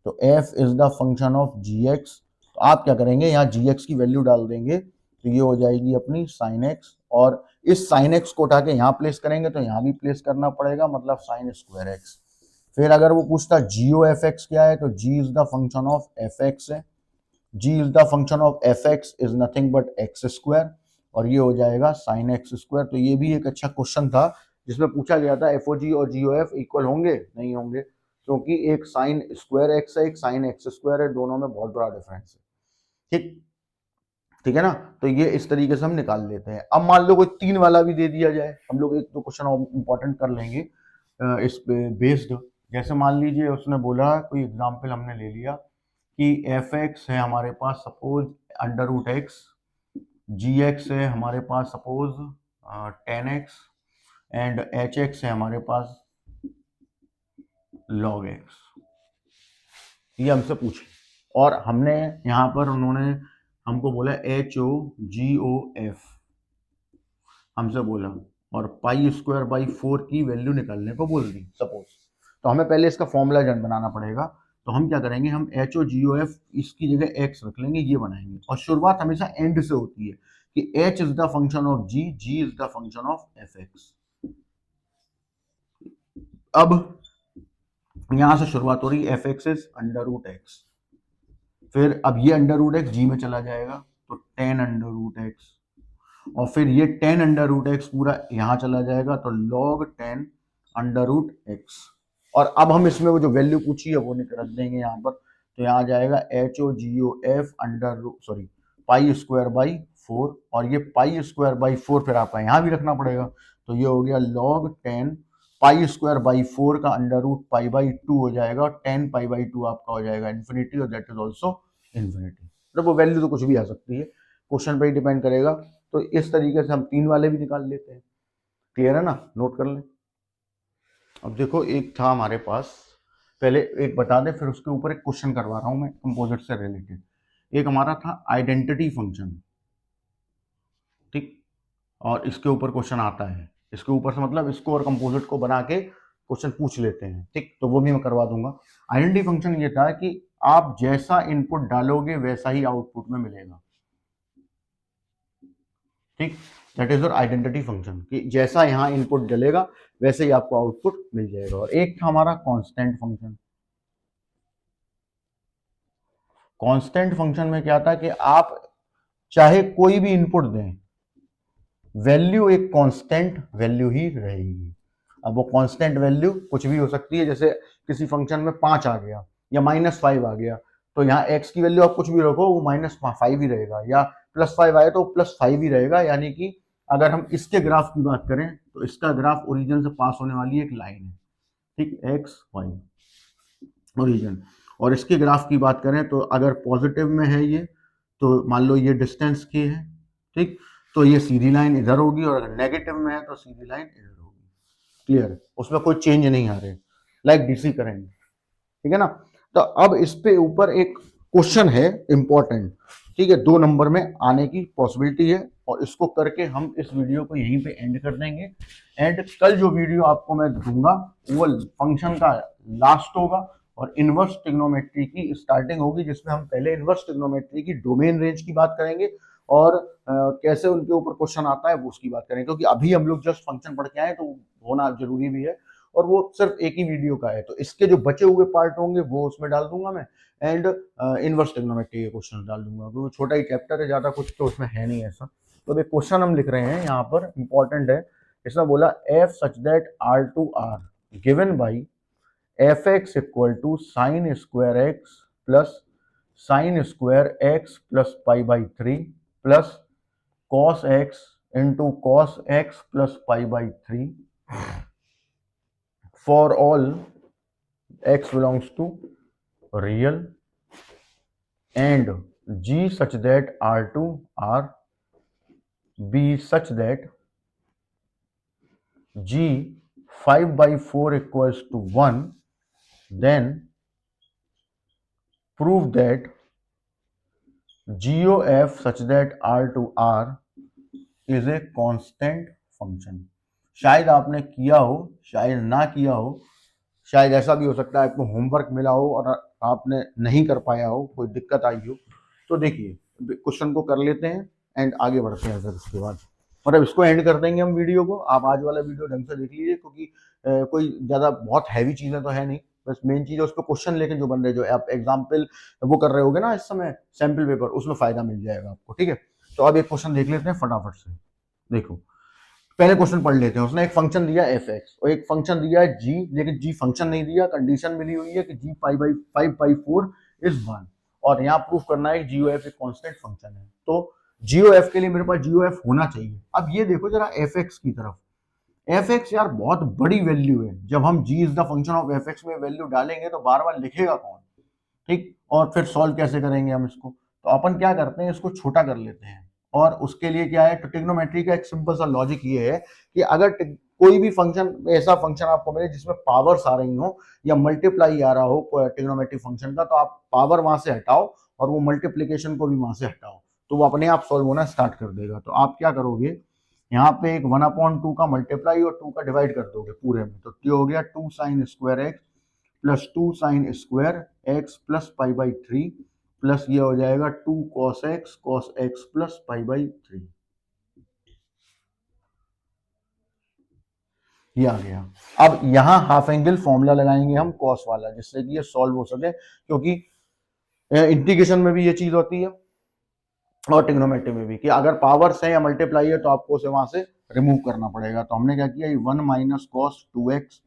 तो f is the function of g x. तो आप क्या करेंगे, यहाँ जी एक्स की वैल्यू डाल देंगे, तो ये हो जाएगी अपनी साइन एक्स, और इस साइन एक्स को उठा के यहाँ प्लेस करेंगे तो यहाँ भी प्लेस करना पड़ेगा, मतलब साइन स्क्वायर एक्स। फिर अगर वो पूछता जी ओ एफ एक्स क्या है, तो g is the function of F x है, g is the function of F x is nothing but x square, और ये हो जाएगा साइन एक्स स्क्वायर। तो ये भी एक अच्छा क्वेश्चन था जिसमें पूछा गया था एफ ओ जी और जी ओ एफ इक्वल होंगे, नहीं होंगे, क्योंकि एक साइन स्क्वायर एक्स है, एक साइन एक्स स्क्वायर है, दोनों में बहुत बड़ा डिफरेंस है। ठीक, ठीक है ना, तो ये इस तरीके से हम निकाल लेते हैं। अब मान लो कोई 3 वाला भी दे दिया जाए, हम लोग एक दो क्वेश्चन और इंपॉर्टेंट कर लेंगे इस पे बेस्ड। जैसे मान लीजिए उसने बोला, कोई एग्जांपल हमने ले लिया कि एफ एक्स है हमारे पास suppose under root X, G X है हमारे पास suppose 10x, and H X है हमारे पास log x। ये हमसे पूछे और हमने यहाँ पर उन्होंने हमको बोला H o g o F हमसे बोला, और पाई स्क्वायर बाई 4 की वैल्यू निकालने को बोल दी सपोज। तो हमें पहले इसका फॉर्मूला बनाना पड़ेगा। तो हम क्या करेंगे, हम H o g o F इसकी जगह एक्स रख लेंगे, ये बनाएंगे, और शुरुआत हमेशा एंड से होती है कि h is the function of g, g is the function of F x. अब यहां से शुरुआत हो रही है, f x is under root x, फिर अब ये अंडर रूट एक्स जी में चला जाएगा तो 10 अंडर रूट एक्स, और फिर ये 10 अंडर रूट एक्स पूरा यहां चला जाएगा तो log 10 अंडर रूट एक्स। और अब हम इसमें वो जो वैल्यू पूछी है वो रख देंगे यहाँ पर, तो यहाँ आ जाएगा h o g o f under root sorry pi square by 4, और ये पाई स्क्वायर बाई 4 फिर आपका यहाँ भी रखना पड़ेगा, तो ये हो गया log 10 पाई स्क्वायर बाई 4 का अंडर रूट पाई बाई 2 हो जाएगा, और 10 पाई बाई 2 आपका हो जाएगा इन्फिनिटी, और दैट इज ऑल्सो इन्फिनिटी। मतलब वो वैल्यू तो कुछ भी आ सकती है, क्वेश्चन पर ही डिपेंड करेगा। तो इस तरीके से हम 3 वाले भी निकाल लेते हैं। क्लियर है ना, नोट कर लें। अब देखो एक था हमारे पास, पहले एक बता दें फिर उसके ऊपर एक क्वेश्चन करवा रहा हूं मैं कंपोजिट से रिलेटेड। एक हमारा था आइडेंटिटी फंक्शन, ठीक, और इसके ऊपर क्वेश्चन आता है, इसके ऊपर से मतलब इसको और कंपोजिट को बना के क्वेश्चन पूछ लेते हैं। ठीक, तो वो भी मैं करवा दूंगा। आइडेंटिटी फंक्शन ये था कि आप जैसा इनपुट डालोगे वैसा ही आउटपुट में मिलेगा। ठीक, that is your identity function, कि जैसा यहाँ इनपुट डलेगा वैसे ही आपको आउटपुट मिल जाएगा। और एक था हमारा कांस्टेंट फंक्शन। कांस्टेंट फंक्शन में क्या था कि आप चाहे कोई भी इनपुट दें, वैल्यू एक कांस्टेंट वैल्यू ही रहेगी। अब वो कांस्टेंट वैल्यू कुछ भी हो सकती है, जैसे किसी फंक्शन में 5 आ गया या -5 आ गया, तो यहाँ x की वैल्यू आप कुछ भी रखो वो -5 ही रहेगा, या +5 आए तो +5 ही रहेगा, यानी कि अगर हम इसके ग्राफ की बात करें तो इसका ग्राफ ओरिजिन से पास होने वाली एक लाइन है, ठीक, एक्स वाई ओरिजिन। और इसके ग्राफ की बात करें तो अगर पॉजिटिव में है ये, तो मान लो ये डिस्टेंस के है, ठीक, तो ये सीधी लाइन इधर होगी, और अगर नेगेटिव में है तो सीधी लाइन इधर होगी। क्लियर, उसमें कोई चेंज नहीं आ रहे, लाइक डीसी करंट, ठीक है ना। तो अब इस पे ऊपर एक क्वेश्चन है इंपॉर्टेंट, ठीक है, 2 नंबर में आने की पॉसिबिलिटी है, और इसको करके हम इस वीडियो को यहीं पे एंड कर देंगे। एंड कल जो वीडियो आपको मैं दूंगा वो फंक्शन का लास्ट होगा, और इनवर्स ट्रिग्नोमेट्री की स्टार्टिंग होगी, जिसमें हम पहले इनवर्स ट्रिग्नोमेट्री की डोमेन रेंज की बात करेंगे, और कैसे उनके ऊपर क्वेश्चन आता है वो उसकी बात करेंगे, क्योंकि अभी हम लोग जस्ट फंक्शन पढ़ के आए तो होना जरूरी भी है, और वो सिर्फ एक ही वीडियो का है, तो इसके जो बचे हुए पार्ट होंगे वो उसमें डाल दूंगा मैं, एंड इनवर्स ट्रिग्नोमेट्री के क्वेश्चन डाल दूंगा, वो छोटा ही चैप्टर है, ज्यादा कुछ तो उसमें है नहीं ऐसा। तो एक क्वेश्चन हम लिख रहे हैं यहाँ पर, इंपॉर्टेंट है, इसमें बोला F such that R to R given by F x equal to sine square X plus sine square X plus pi by 3 plus cos X into cos X plus pi by 3 for all x belongs to real and g such that r2 r b such that g 5 by 4 equals to 1, then prove that GOF such that r2 r is a constant function। शायद आपने किया हो, शायद ना किया हो, शायद ऐसा भी हो सकता है आपको होमवर्क मिला हो और आपने नहीं कर पाया हो, कोई दिक्कत आई हो, तो देखिए क्वेश्चन को कर लेते हैं एंड आगे बढ़ते हैं। सर उसके बाद मतलब इसको एंड कर देंगे हम वीडियो को। आप आज वाला वीडियो ढंग से देख लीजिए, क्योंकि कोई ज़्यादा बहुत हैवी चीज़ें तो है नहीं, बस मेन चीज़ है उस पर क्वेश्चन लेके जो बन रहे, जो आप एग्जाम्पल वो कर रहे होगे ना इस समय सैम्पल पेपर, उसमें फायदा मिल जाएगा आपको, ठीक है। तो अब एक क्वेश्चन देख लेते हैं फटाफट से। देखो पहले क्वेश्चन पढ़ लेते हैं। उसने एक फंक्शन दिया एफ एक्स और एक फंक्शन दिया है जी, लेकिन जी फंक्शन नहीं दिया, कंडीशन मिली हुई है कि जी पाई बाई 5 बाई 4 इज 1, और यहाँ प्रूफ करना है जीओ एफ एक कांस्टेंट फंक्शन है। तो जीओ एफ के लिए मेरे पास जीओ एफ होना चाहिए। अब ये देखो जरा एफ एक्स की तरफ, एफ एक्स यार बहुत बड़ी वैल्यू है, जब हम G is the function of F X में वैल्यू डालेंगे तो बार बार लिखेगा कौन, ठीक, और फिर सॉल्व कैसे करेंगे हम इसको। तो अपन क्या करते हैं, इसको छोटा कर लेते हैं, और उसके लिए क्या है, ट्रिग्नोमेट्री का एक सिंपल सा लॉजिक ये है कि अगर कोई भी फंक्शन, ऐसा फंक्शन आपको मिले जिसमें पावर्स आ रही हो या मल्टीप्लाई आ रहा हो ट्रिग्नोमेट्री फंक्शन का, तो आप पावर वहां से हटाओ और वो मल्टीप्लीकेशन को भी वहां से हटाओ, तो वो अपने आप सॉल्व होना स्टार्ट कर देगा। तो आप क्या करोगे, यहाँ पे एक 1/2 का मल्टीप्लाई और 2 का डिवाइड कर दोगे पूरे में, तो ये हो गया 2 sign square X plus 2 sign square X plus pi by 3 plus ये हो जाएगा 2 cos X plus pi by 3। ये आ गया। अब यहां हाफ एंगल फॉर्मूला लगाएंगे हम कॉस वाला, जिससे कि ये सॉल्व हो सके, क्योंकि इंटीग्रेशन में भी ये चीज होती है और ट्रिग्नोमेट्री में भी, कि अगर पावर्स है या मल्टीप्लाई है तो आपको उसे वहां से रिमूव करना पड़ेगा। तो हमने क्या किया, 1 माइनस कॉस 2x,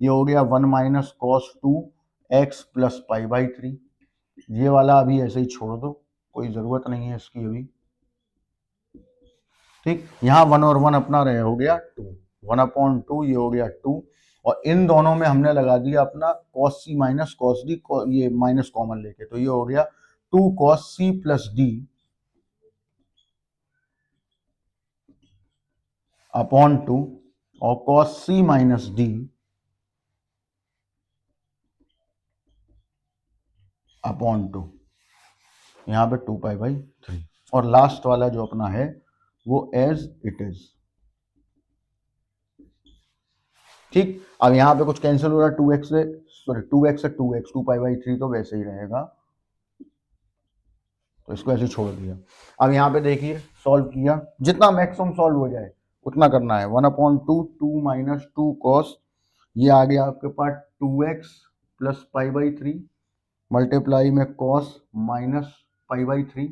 ये हो गया 1 minus cos 2x plus pi by 3। ये वाला अभी ऐसे ही छोड़ दो, कोई जरूरत नहीं है इसकी अभी, ठीक। यहाँ 1 और 1 अपना रहे, हो गया 2, 1/2, ये हो गया 2, और इन दोनों में हमने लगा दिया अपना cos c minus cos d, ये माइनस कॉमन लेके, तो ये हो गया 2 cos c plus d upon 2, और cos c minus d upon 2, यहाँ पे 2 पाई बाई 3, और लास्ट वाला जो अपना है वो एज इट इज, ठीक। अब यहाँ पे कुछ कैंसिल हो रहा है, 2x से, सॉरी 2x से 2x, 2 पाई बाई 3 तो वैसे ही रहेगा, तो इसको ऐसे छोड़ दिया। अब यहाँ पे देखिए सॉल्व किया, जितना मैक्सिमम सॉल्व हो जाए उतना करना है। 1/2, 2 माइनस 2 कॉस, ये आ गया आपके पास 2x plus pi by 3 multiply में कॉस माइनस पाई बाई 3,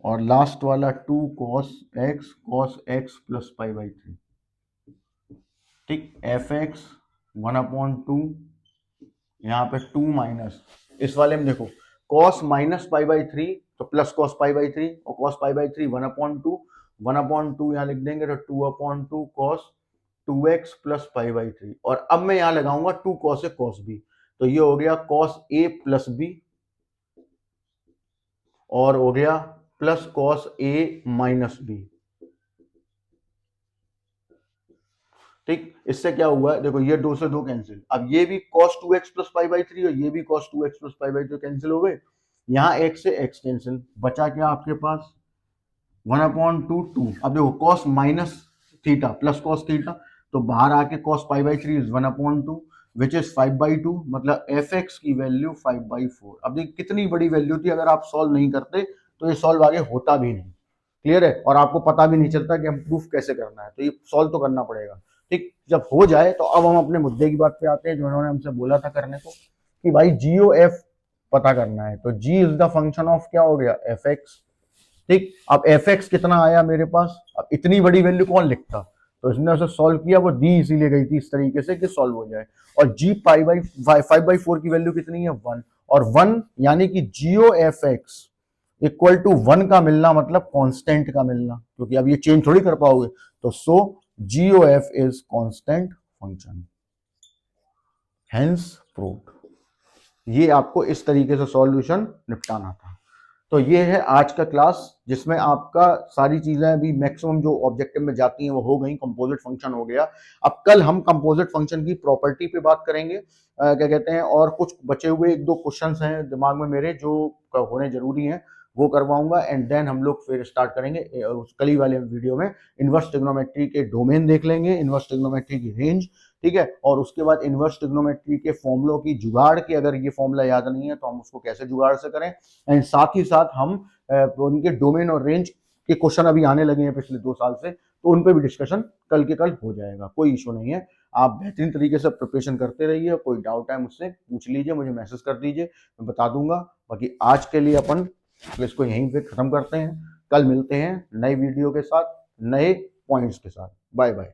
और लास्ट वाला 2 cos X plus pi by 3, ठीक। एफ एक्स 1/2, यहाँ पे 2 माइनस, इस वाले में देखो कॉस माइनस पाई बाई 3 तो प्लस कॉस पाई बाई 3, और कॉस पाई बाई 3 1/2, 1/2 यहाँ लिख देंगे तो 2/2 cos 2x plus pi by 3, और अब मैं यहाँ लगाऊंगा 2 कॉस ए कॉस बी, तो ये हो गया कॉस ए प्लस बी, और हो गया plus cos A minus B. ठीक, इससे क्या हुआ है, देखो ये 2 से 2 कैंसिल, अब ये भी cos 2x plus pi by 3 और ये भी cos 2x plus pi by 3 cancel हो गए, यहाँ x से x कैंसिल, बचा क्या आपके पास 1/2 2। अब देखो cos minus theta plus cos theta, तो बाहर आके cos pi by 3 is 1/2 which is 5/2, मतलब fx की वैल्यू 5/4। अब देखिए कितनी बड़ी वैल्यू थी, अगर आप सॉल्व नहीं करते तो ये सॉल्व आगे होता भी नहीं, क्लियर है, और आपको पता भी नहीं चलता कि हम प्रूफ कैसे करना है, तो ये सॉल्व तो करना पड़ेगा। ठीक, जब हो जाए तो अब हम अपने मुद्दे की बात पे आते हैं जो उन्होंने हमसे बोला था करने को, कि भाई जी ओ एफ पता करना है, तो g is the function of क्या हो गया एफ एक्स। ठीक, अब एफ एक्स कितना आया मेरे पास, अब इतनी बड़ी वैल्यू कौन लिखता, तो इसने उसे सॉल्व किया, वो दी इसीलिए गई थी इस तरीके से कि सॉल्व हो जाए, और जी पाई बाई 5/4 की वैल्यू कितनी है 1, और 1 यानी कि G O F x equal to 1 का मिलना मतलब कांस्टेंट का मिलना, क्योंकि अब ये चेंज थोड़ी कर पाओगे, तो सो GOF is constant function, hence proved. ये आपको इस तरीके से सॉल्यूशन निपटाना था। तो ये है आज का क्लास, जिसमें आपका सारी चीजें अभी मैक्सिमम जो ऑब्जेक्टिव में जाती हैं वो हो गई, कंपोजिट फंक्शन हो गया। अब कल हम कंपोजिट फंक्शन की प्रॉपर्टी पे बात करेंगे, क्या कहते हैं, और कुछ बचे हुए 1-2 क्वेश्चंस हैं दिमाग में मेरे जो होने जरूरी हैं, वो करवाऊंगा, एंड देन हम लोग फिर स्टार्ट करेंगे कल ही वाले वीडियो में इनवर्स ट्रिग्नोमेट्री के डोमेन देख लेंगे, इनवर्स ट्रिग्नोमेट्री की रेंज, ठीक है, और उसके बाद इनवर्स ट्रिग्नोमेट्री के फॉर्मुलों की जुगाड़ की, अगर ये फॉर्मूला याद नहीं है तो हम उसको कैसे जुगाड़ से करें, एंड साथ ही साथ हम उनके डोमेन और रेंज के क्वेश्चन अभी आने लगे हैं पिछले 2 साल से, तो उन पर भी डिस्कशन कल के कल हो जाएगा, कोई इशू नहीं है। आप बेहतरीन तरीके से प्रिपरेशन करते रहिए, कोई डाउट है मुझसे पूछ लीजिए, मुझे मैसेज कर दीजिए, मैं बता दूंगा। बाकी आज के लिए अपन इसको यहीं पे खत्म करते हैं, कल मिलते हैं नई वीडियो के साथ, नए पॉइंट्स के साथ। Bye bye.